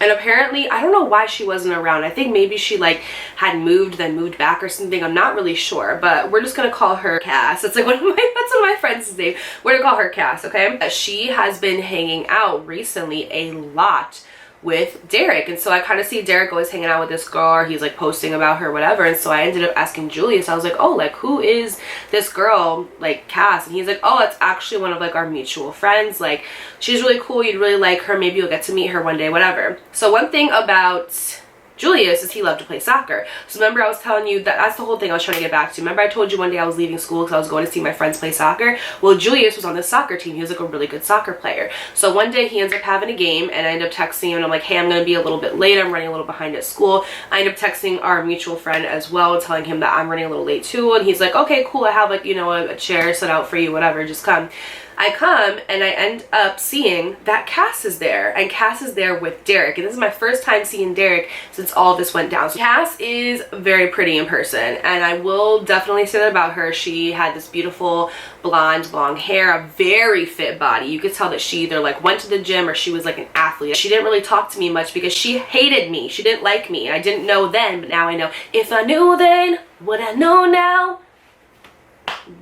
And apparently, I don't know why she wasn't around. I think maybe she like had moved, then moved back or something. I'm not really sure, but we're just gonna call her Cass. That's like that's one of my friends' name. We're gonna call her Cass, okay? She has been hanging out recently a lot with Derek, and so I kind of see Derek always hanging out with this girl, or he's like posting about her, whatever. And so I ended up asking Julius. I was like, oh, like, who is this girl, like Cass? And he's like, oh, it's actually one of like our mutual friends. Like, she's really cool, you'd really like her, maybe you'll get to meet her one day, whatever. So one thing about Julius is he loved to play soccer. So remember I was telling you that's the whole thing I was trying to get back to. Remember I told you one day I was leaving school because I was going to see my friends play soccer? Well, Julius was on the soccer team. He was like a really good soccer player. So one day he ends up having a game, and I end up texting him and I'm like, hey, I'm going to be a little bit late. I'm running a little behind at school. I end up texting our mutual friend as well, telling him that I'm running a little late too. And he's like, okay, cool. I have like, you know, a chair set out for you, whatever, just come. I come and I end up seeing that Cass is there, and Cass is there with Derek, and this is my first time seeing Derek since all this went down. So Cass is very pretty in person, and I will definitely say that about her. She had this beautiful blonde long hair, a very fit body. You could tell that she either like went to the gym or she was like an athlete. She didn't really talk to me much because she hated me. She didn't like me. I didn't know then, but now I know. If I knew then, would I know now?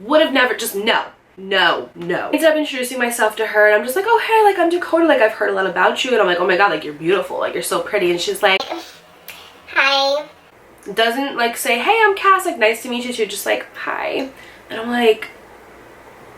Would have never, just no. No. I ended up introducing myself to her, and I'm just like, oh, hey, like, I'm Dakota, like, I've heard a lot about you. And I'm like, oh my god, like, you're beautiful, like, you're so pretty. And she's like, hi. Doesn't like say, hey, I'm Cass, like, nice to meet you too, just like, hi. And I'm like,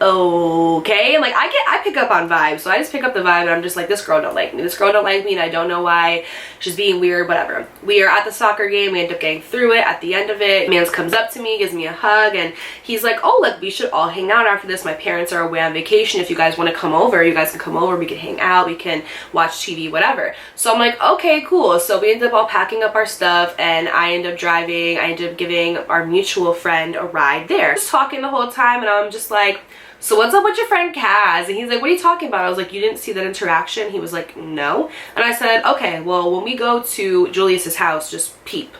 okay. And like, I pick up on vibes, so I just pick up the vibe, and I'm just like, this girl don't like me, and I don't know why. She's being weird, whatever. We are at the soccer game, we end up getting through it. At the end of it, Mans comes up to me, gives me a hug, and he's like, oh, like, we should all hang out after this. My parents are away on vacation. If you guys want to come over, you guys can come over, we can hang out, we can watch TV, whatever. So I'm like, okay, cool. So we end up all packing up our stuff, and I end up driving. I end up giving our mutual friend a ride there. Just talking the whole time, and I'm just like, so what's up with your friend Kaz? And he's like, what are you talking about? I was like, you didn't see that interaction? He was like, no. And I said, okay, well, when we go to Julius's house, just peep,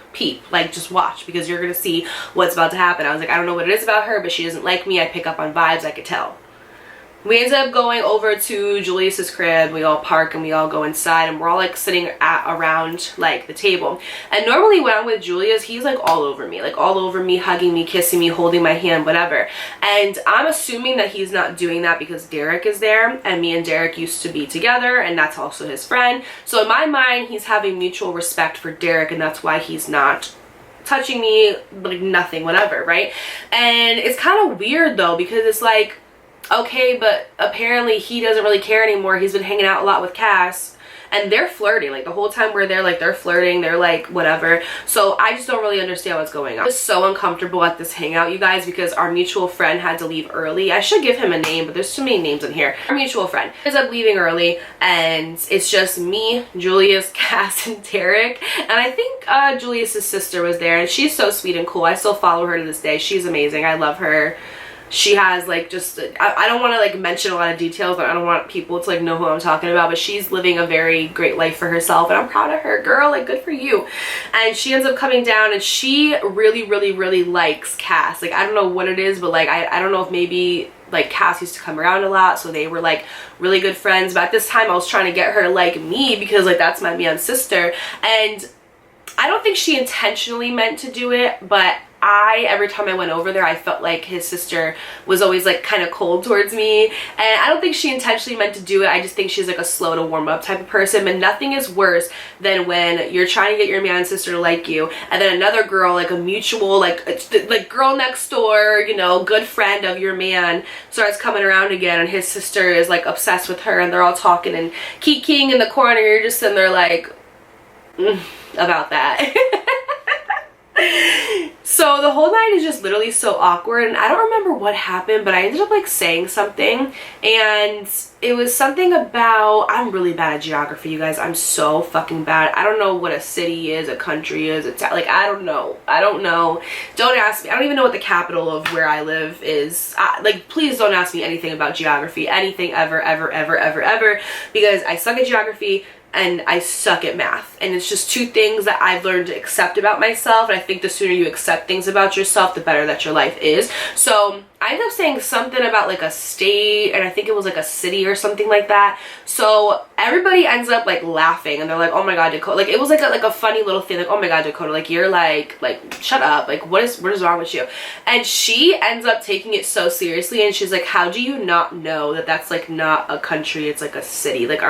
like just watch, because you're gonna see what's about to happen. I was like, I don't know what it is about her, but she doesn't like me. I pick up on vibes, I could tell. We ended up going over to Julius's crib. We all park and we all go inside, and we're all like sitting around like the table. And normally when I'm with Julius, he's like all over me, hugging me, kissing me, holding my hand, whatever. And I'm assuming that he's not doing that because Derek is there, and me and Derek used to be together, and that's also his friend. So in my mind, he's having mutual respect for Derek, and that's why he's not touching me, like nothing, whatever, right? And it's kind of weird though, because it's like, okay, but apparently he doesn't really care anymore. He's been hanging out a lot with Cass, and they're flirting. Like the whole time we're there, like they're flirting, they're like whatever. So I just don't really understand what's going on. I was so uncomfortable at this hangout, you guys, because our mutual friend had to leave early. I should give him a name, but there's too many names in here. Our mutual friend ends up leaving early, and it's just me, Julius, Cass, and Derek. And I think Julius's sister was there, and she's so sweet and cool. I still follow her to this day. She's amazing. I love her. She has like just, I don't want to like mention a lot of details, I don't want people to like know who I'm talking about, but she's living a very great life for herself, and I'm proud of her, girl, like good for you. And she ends up coming down, and she really likes Cass. Like I don't know what it is, but like I don't know if maybe like Cass used to come around a lot, so they were like really good friends. But at this time I was trying to get her to like me, because like that's my man's sister, and I don't think she intentionally meant to do it, but every time I went over there, I felt like his sister was always like kind of cold towards me, and I don't think she intentionally meant to do it. I just think she's like a slow to warm up type of person. But nothing is worse than when you're trying to get your man and sister to like you, and then another girl, like a mutual, like girl next door, you know, good friend of your man, starts coming around again, and his sister is like obsessed with her, and they're all talking and kikiing in the corner. You're just sitting there like, about that. So the whole night is just literally so awkward, and I don't remember what happened, but I ended up like saying something, and it was something about, I'm really bad at geography, you guys. I'm so fucking bad. I don't know what a city is, a country is, it's like I don't know, don't ask me. I don't even know what the capital of where I live is. Like please don't ask me anything about geography, anything ever, because I suck at geography and I suck at math, and it's just two things that I've learned to accept about myself. And I think the sooner you accept things about yourself, the better that your life is. So I ended up saying something about like a state, and I think it was like a city or something like that. So everybody ends up like laughing, and they're like, oh my god, Dakota, like it was like a funny little thing, like, oh my god, Dakota, like you're like shut up, like what is wrong with you? And she ends up taking it so seriously, and she's like, how do you not know that that's like not a country, it's like a city? Like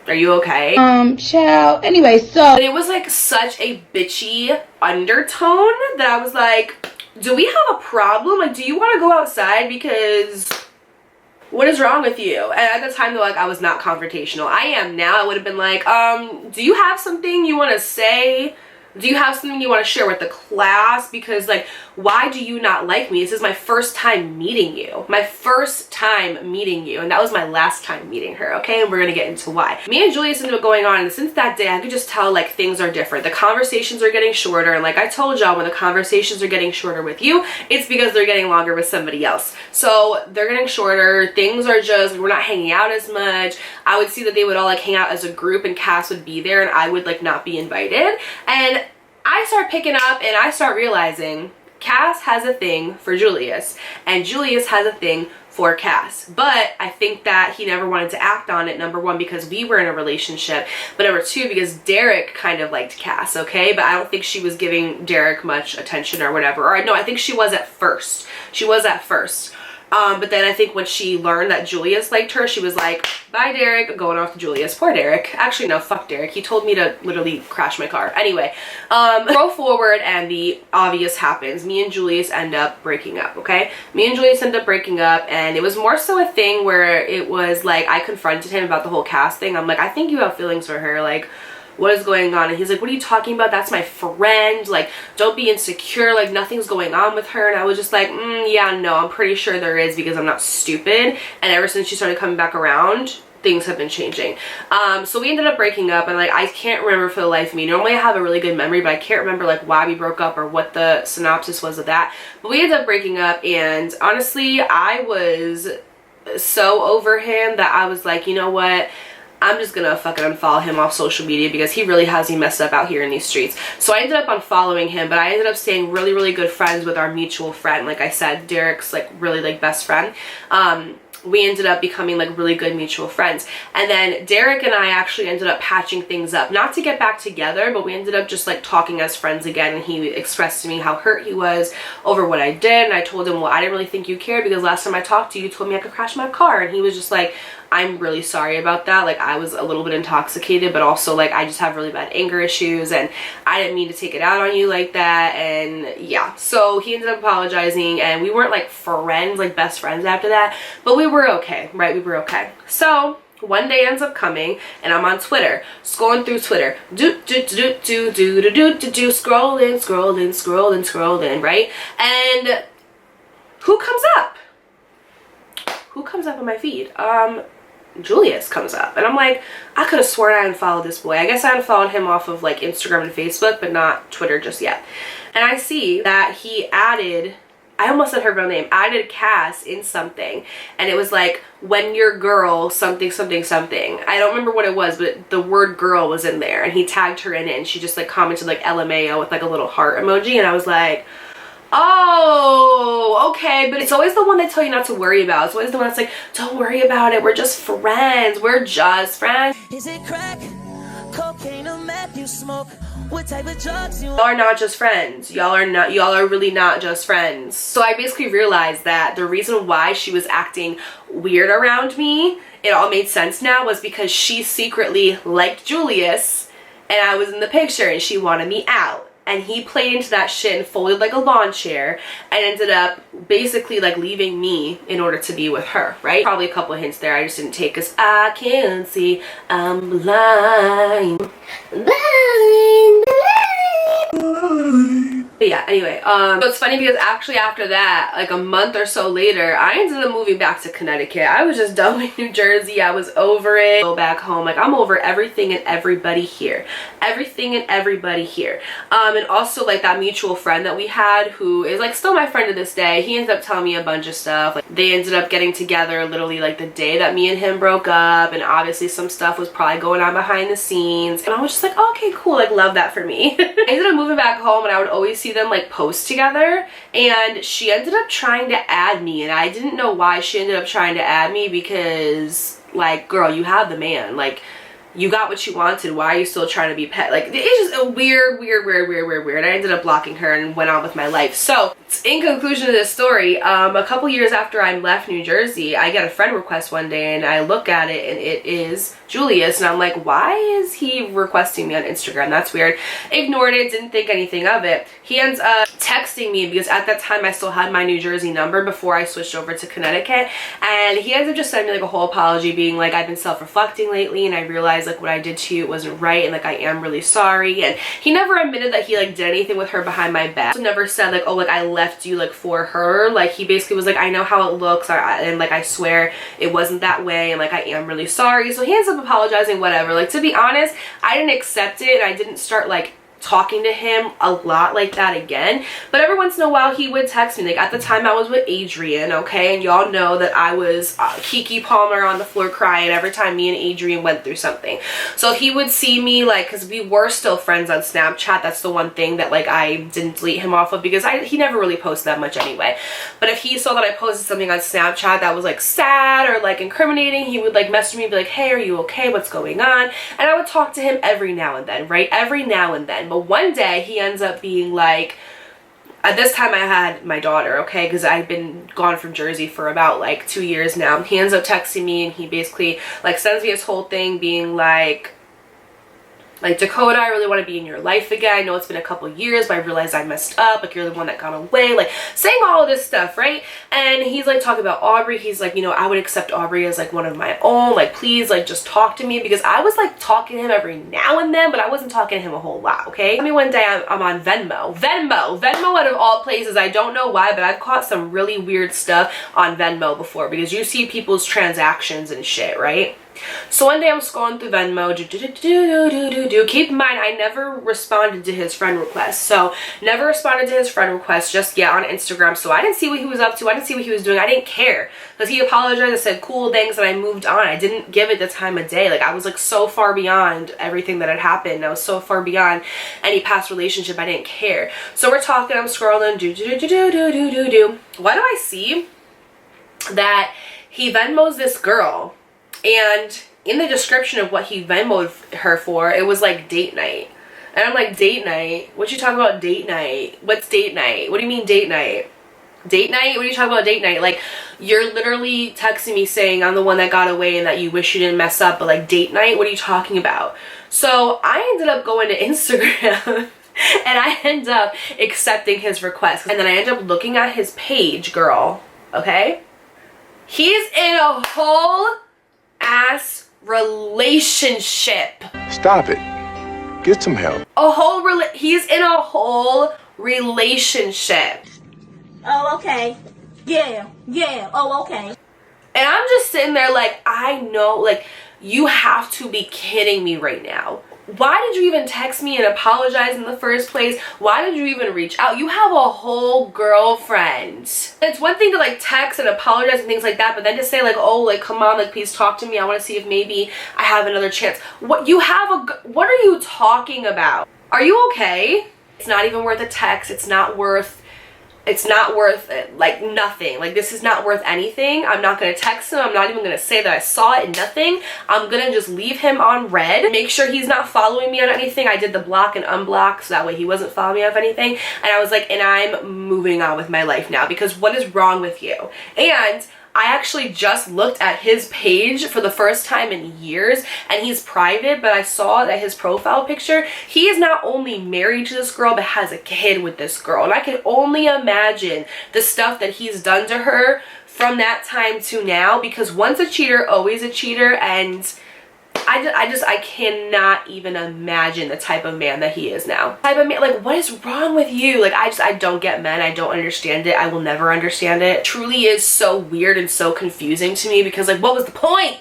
are you okay? Child. Anyway, so. And it was like such a bitchy undertone that I was like, do we have a problem? Like, do you want to go outside? Because what is wrong with you? And at the time though, like I was not confrontational. I am now. I would have been like, do you have something you want to say? Do you have something you want to share with the class? Because like, why do you not like me? This is my first time meeting you. And that was my last time meeting her, okay? And we're gonna get into why. Me and Julius ended up going on, and since that day, I could just tell like things are different. The conversations are getting shorter, and like I told y'all, when the conversations are getting shorter with you, it's because they're getting longer with somebody else. So they're getting shorter, things are just, we're not hanging out as much. I would see that they would all like hang out as a group, and Cass would be there, and I would like not be invited. And I start picking up, and I start realizing Cass has a thing for Julius, and Julius has a thing for Cass. But I think that he never wanted to act on it, number one, because we were in a relationship, but number two, because Derek kind of liked Cass, okay? But I don't think she was giving Derek much attention or whatever. Or no, I think she was at first. But then I think when she learned that Julius liked her, she was like, bye Derek, going off to Julius. Poor Derek. Actually, no, fuck Derek. He told me to literally crash my car. Anyway, roll forward, and the obvious happens. Me and Julius end up breaking up, okay? And it was more so a thing where it was like, I confronted him about the whole Cass thing. I'm like, I think you have feelings for her, like, what is going on? And he's like, what are you talking about? That's my friend. Like, don't be insecure. Like, nothing's going on with her. And I was just like, yeah, no, I'm pretty sure there is, because I'm not stupid. And ever since she started coming back around, things have been changing. So we ended up breaking up, and like I can't remember for the life of me. Normally I have a really good memory, but I can't remember like why we broke up or what the synopsis was of that. But we ended up breaking up, and honestly I was so over him that I was like, you know what, I'm just gonna fucking unfollow him off social media because he really has me messed up out here in these streets. So I ended up unfollowing him, but I ended up staying really, really good friends with our mutual friend. Like I said, Derek's like really like best friend. We ended up becoming like really good mutual friends. And then Derek and I actually ended up patching things up, not to get back together, but we ended up just like talking as friends again. And he expressed to me how hurt he was over what I did. And I told him, well, I didn't really think you cared because last time I talked to you, you told me I could crash my car. And he was just like, I'm really sorry about that. Like I was a little bit intoxicated, but also like I just have really bad anger issues and I didn't mean to take it out on you like that. And yeah, so he ended up apologizing, and we weren't like friends, like best friends after that, but we were okay, right? We were okay. So one day ends up coming, and I'm on Twitter, scrolling through Twitter, scrolling, right? And who comes up? Who comes up on my feed? Julius comes up, and I'm like, I could have sworn I unfollowed this boy. I guess I unfollowed him off of like Instagram and Facebook, but not Twitter just yet. And I see that he added, I almost said her real name, added Cass in something, and it was like, when your girl something something something. I don't remember what it was, but the word girl was in there, and he tagged her in it, and she just like commented like LMAO with like a little heart emoji, and I was like, oh, okay. But it's always the one they tell you not to worry about. It's always the one that's like, don't worry about it, we're just friends, we're just friends. Is it crack, cocaine, or meth you smoke? What type of drugs you Y'all are not just friends. Y'all are really not just friends. So I basically realized that the reason why she was acting weird around me, it all made sense now, was because she secretly liked Julius and I was in the picture and she wanted me out. And he played into that shit and folded like a lawn chair and ended up basically like leaving me in order to be with her, right? Probably a couple of hints there I just didn't take because I can't see, I'm blind. But yeah, anyway, so it's funny because actually after that, like a month or so later, I ended up moving back to Connecticut. I was just done with New Jersey. I was over it. Go back home. Like I'm over everything and everybody here. Everything and everybody here. And also like that mutual friend that we had who is like still my friend to this day. He ended up telling me a bunch of stuff. Like they ended up getting together literally like the day that me and him broke up, and obviously some stuff was probably going on behind the scenes. And I was just like, oh, okay, cool. Like love that for me. I ended up moving back home, and I would always see them like post together, and she ended up trying to add me, and I didn't know why she ended up trying to add me because like, girl, you have the man, like you got what you wanted, why are you still trying to be pet? Like it's just a weird. I ended up blocking her and went on with my life. So in conclusion to this story, a couple years after I left New Jersey, I get a friend request one day and I look at it and it is Julius, and I'm like, why is he requesting me on Instagram? That's weird. Ignored it, didn't think anything of it. He ends up texting me because at that time I still had my New Jersey number before I switched over to Connecticut, and he ends up just sending me like a whole apology being like, I've been self-reflecting lately and I realized like what I did to you wasn't right and like I am really sorry. And he never admitted that he like did anything with her behind my back. So never said like, oh, like I left you like for her. Like he basically was like, I know how it looks, and like I swear it wasn't that way, and like I am really sorry. So he ends up apologizing, whatever. Like to be honest, I didn't accept it, and I didn't start like talking to him a lot like that again, but every once in a while he would text me. Like at the time I was with Adrian, okay, and y'all know that I was Kiki Palmer on the floor crying every time me and Adrian went through something. So he would see me, like, because we were still friends on Snapchat. That's the one thing that like I didn't delete him off of because he never really posted that much anyway. But if he saw that I posted something on Snapchat that was like sad or like incriminating, he would like message me and be like, hey, are you okay, what's going on? And I would talk to him every now and then, right? Every now and then. But one day he ends up being like, at this time I had my daughter, okay, because I've been gone from Jersey for about like 2 years now. He ends up texting me and he basically like sends me his whole thing being like, Dakota, I really want to be in your life again. I know it's been a couple years, but I realized I messed up. Like, you're the one that got away. Like, saying all of this stuff, right? And he's like talking about Aubrey. He's like, you know, I would accept Aubrey as like one of my own. Like, please, like, just talk to me. Because I was like talking to him every now and then, but I wasn't talking to him a whole lot, okay? I mean, one day I'm on Venmo out of all places. I don't know why, but I've caught some really weird stuff on Venmo before because you see people's transactions and shit, right? So one day I'm scrolling through Venmo, keep in mind I never responded to his friend request, so never responded to his friend request just yet on Instagram, so I didn't see what he was up to, I didn't see what he was doing, I didn't care, because he apologized and said cool things and I moved on. I didn't give it the time of day. Like, I was like so far beyond everything that had happened. I was so far beyond any past relationship, I didn't care. So we're talking, I'm scrolling, why do I see that he Venmos this girl, and in the description of what he Venmoed her for, it was like date night. And I'm like, date night? What you talking about date night? What's date night? What do you mean date night? Date night? What are you talking about date night? Like, you're literally texting me saying I'm the one that got away and that you wish you didn't mess up, but like date night? What are you talking about? So I ended up going to Instagram and I ended up accepting his request. And then I ended up looking at his page, girl, okay? He's in a whole ass relationship. Stop it. Get some help. He's in a whole relationship. Oh, okay. Yeah. Oh, okay. And I'm just sitting there like, I know, like, you have to be kidding me right now. Why did you even text me and apologize in the first place? Why did you even reach out? You have a whole girlfriend. It's one thing to like text and apologize and things like that, but then to say like, oh, like, come on, like, please talk to me. I want to see if maybe I have another chance. What are you talking about? Are you okay? It's not even worth a text. It's not worth like nothing. Like, this is not worth anything. I'm not gonna text him. I'm not even gonna say that I saw it. Nothing. I'm gonna just leave him on red, make sure he's not following me on anything. I did the block and unblock so that way he wasn't following me on anything, and I was like, and I'm moving on with my life now, because what is wrong with you? And I actually just looked at his page for the first time in years, and he's private, but I saw that his profile picture, he is not only married to this girl, but has a kid with this girl. And I can only imagine the stuff that he's done to her from that time to now, because once a cheater, always a cheater, and I cannot even imagine the type of man that he is now. Type of man, like, what is wrong with you? Like, I don't get men. I don't understand it. I will never understand it. It truly is so weird and so confusing to me, because like, what was the point?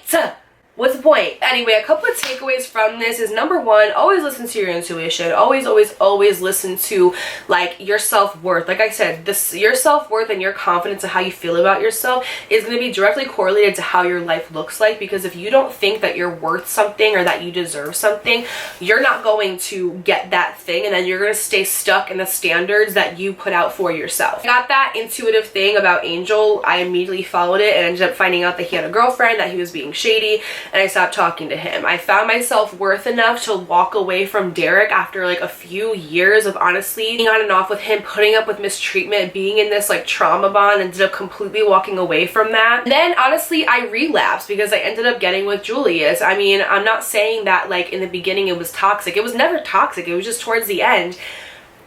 What's the point? Anyway, a couple of takeaways from this is, number one, always listen to your intuition. Always listen to like your self-worth. Like I said, your self-worth and your confidence and how you feel about yourself is going to be directly correlated to how your life looks like, because if you don't think that you're worth something or that you deserve something, you're not going to get that thing, and then you're going to stay stuck in the standards that you put out for yourself. I got that intuitive thing about Angel. I immediately followed it and ended up finding out that he had a girlfriend, that he was being shady, and I stopped talking to him. I found my self-worth enough to walk away from Derek after like a few years of honestly being on and off with him, putting up with mistreatment, being in this like trauma bond, ended up completely walking away from that. And then honestly, I relapsed because I ended up getting with Julius. I mean, I'm not saying that like in the beginning it was toxic. It was never toxic. It was just towards the end.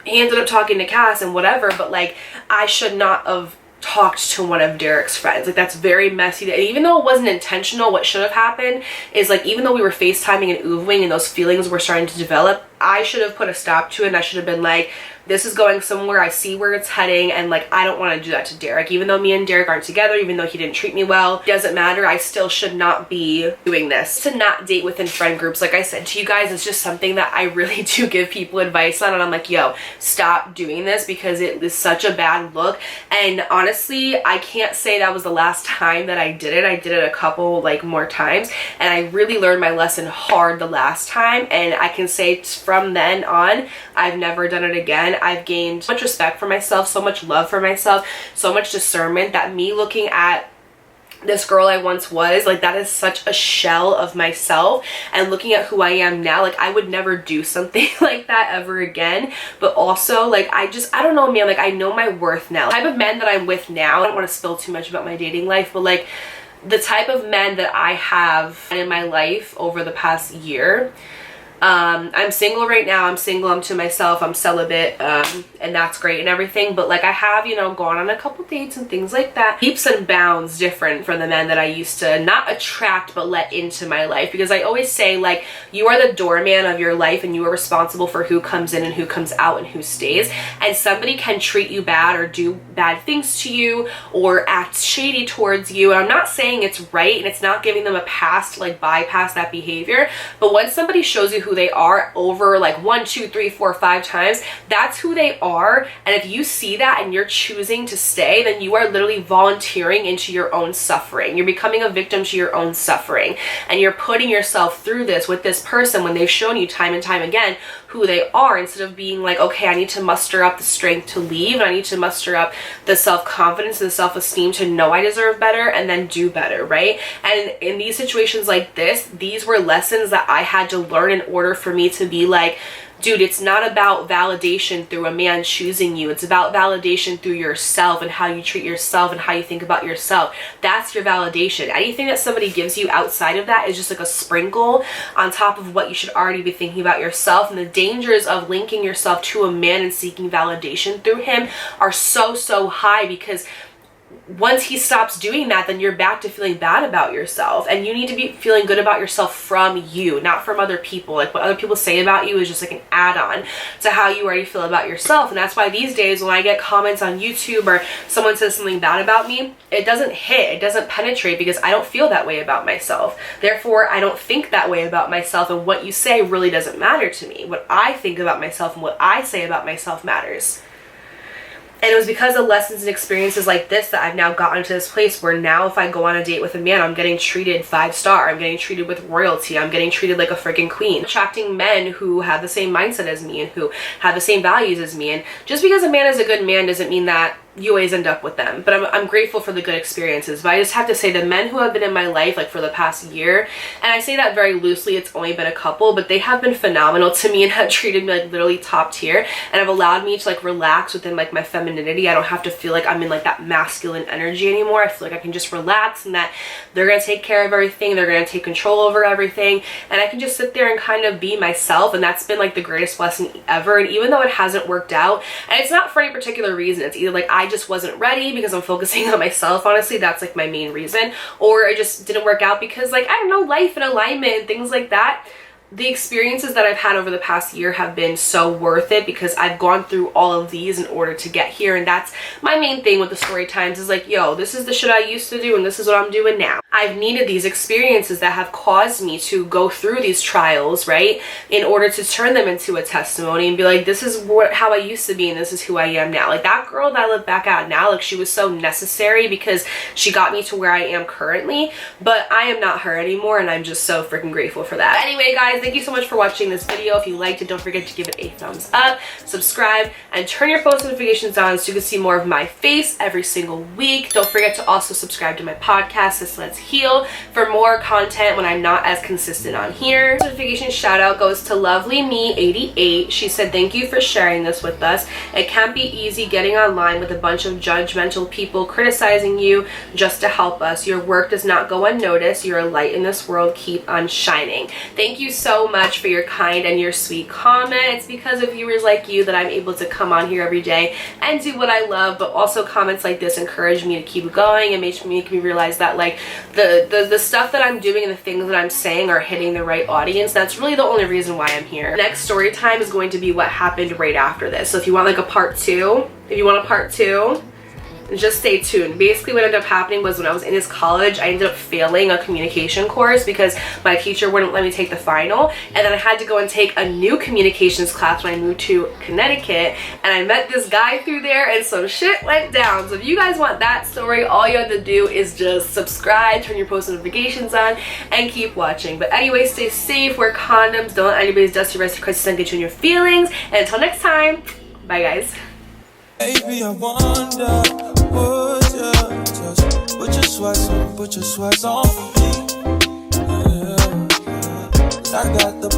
He ended up talking to Cass and whatever, but like, I should not have talked to one of Derek's friends. Like, that's very messy. And even though it wasn't intentional, what should have happened is like, even though we were FaceTiming and ooving and those feelings were starting to develop, I should have put a stop to it, and I should have been like, this is going somewhere, I see where it's heading, and like, I don't want to do that to Derek. Even though me and Derek aren't together, even though he didn't treat me well, it doesn't matter. I still should not be doing this. To not date within friend groups, like I said to you guys, it's just something that I really do give people advice on, and I'm like, yo, stop doing this, because it is such a bad look. And honestly, I can't say that was the last time that I did it. I did it a couple like more times, and I really learned my lesson hard the last time, and I can say from then on, I've never done it again. I've gained so much respect for myself, so much love for myself, so much discernment, that me looking at this girl I once was, like, that is such a shell of myself, and looking at who I am now, like, I would never do something like that ever again. But also, like, I don't know, man, like, I know my worth now. The type of men that I'm with now, I don't want to spill too much about my dating life, but like, the type of men that I have in my life over the past year, I'm single right now. I'm single. I'm to myself. I'm celibate, and that's great and everything. But like I have, you know, gone on a couple dates and things like that. Leaps and bounds different from the men that I used to not attract but let into my life, because I always say, like, you are the doorman of your life and you are responsible for who comes in and who comes out and who stays. And somebody can treat you bad or do bad things to you or act shady towards you, and I'm not saying it's right and it's not giving them a pass to like bypass that behavior, but when somebody shows you who they are over like 1, 2, 3, 4, 5 times, that's who they are. And if you see that and you're choosing to stay, then you are literally volunteering into your own suffering. You're becoming a victim to your own suffering, and you're putting yourself through this with this person when they've shown you time and time again who they are, instead of being like, okay, I need to muster up the strength to leave, and I need to muster up the self-confidence and the self-esteem to know I deserve better and then do better, right? And in these situations like this, these were lessons that I had to learn in order for me to be like, dude, it's not about validation through a man choosing you. It's about validation through yourself and how you treat yourself and how you think about yourself. That's your validation. Anything that somebody gives you outside of that is just like a sprinkle on top of what you should already be thinking about yourself. And the dangers of linking yourself to a man and seeking validation through him are so, so high, because once he stops doing that, then you're back to feeling bad about yourself, and you need to be feeling good about yourself from you, not from other people. Like, what other people say about you is just like an add-on to how you already feel about yourself. And that's why these days when I get comments on YouTube or someone says something bad about me, it doesn't hit, it doesn't penetrate, because I don't feel that way about myself. Therefore, I don't think that way about myself, and what you say really doesn't matter to me. What I think about myself and what I say about myself matters. And it was because of lessons and experiences like this that I've now gotten to this place where now if I go on a date with a man, I'm getting treated 5-star. I'm getting treated with royalty. I'm getting treated like a freaking queen. Attracting men who have the same mindset as me and who have the same values as me. And just because a man is a good man doesn't mean that you always end up with them. But I'm grateful for the good experiences. But I just have to say, the men who have been in my life like for the past year, and I say that very loosely, it's only been a couple, but they have been phenomenal to me and have treated me like literally top tier, and have allowed me to like relax within like my femininity. I don't have to feel like I'm in like that masculine energy anymore. I feel like I can just relax, and that they're gonna take care of everything, they're gonna take control over everything, and I can just sit there and kind of be myself. And that's been like the greatest blessing ever. And even though it hasn't worked out, and it's not for any particular reason, it's either like I just wasn't ready because I'm focusing on myself, honestly, that's like my main reason, or it just didn't work out because, like, I don't know, life and alignment and things like that. The experiences that I've had over the past year have been so worth it, because I've gone through all of these in order to get here. And that's my main thing with the story times, is like, yo, this is the shit I used to do and this is what I'm doing now. I've needed these experiences that have caused me to go through these trials, right, in order to turn them into a testimony and be like, this is how I used to be and this is who I am now. Like, that girl that I look back at now, like, she was so necessary because she got me to where I am currently, but I am not her anymore, and I'm just so freaking grateful for that. Anyway, guys, thank you so much for watching this video. If you liked it, don't forget to give it a thumbs up, subscribe, and turn your post notifications on so you can see more of my face every single week. Don't forget to also subscribe to my podcast, This Let's Heal, for more content when I'm not as consistent on here. Notification shout out goes to Lovely Me 88. She said, thank you for sharing this with us. It can't be easy getting online with a bunch of judgmental people criticizing you just to help us. Your work does not go unnoticed. You're a light in this world. Keep on shining. Thank you so much for your kind and your sweet comment. It's because of viewers like you that I'm able to come on here every day and do what I love, but also comments like this encourage me to keep going and make me realize that, like, the stuff that I'm doing and the things that I'm saying are hitting the right audience. That's really the only reason why I'm here. Next story time is going to be what happened right after this. So if you want like a part 2, just stay tuned. Basically what ended up happening was, when I was in this college, I ended up failing a communication course because my teacher wouldn't let me take the final, and then I had to go and take a new communications class when I moved to Connecticut, and I met this guy through there and some shit went down. So if you guys want that story, all you have to do is just subscribe, turn your post notifications on, and keep watching. But anyway, stay safe, wear condoms, don't let anybody's dusty rescue crisis and get you in your feelings, and until next time, bye guys. Baby, I wonder, would you just put your sweats on for me? Yeah. I got the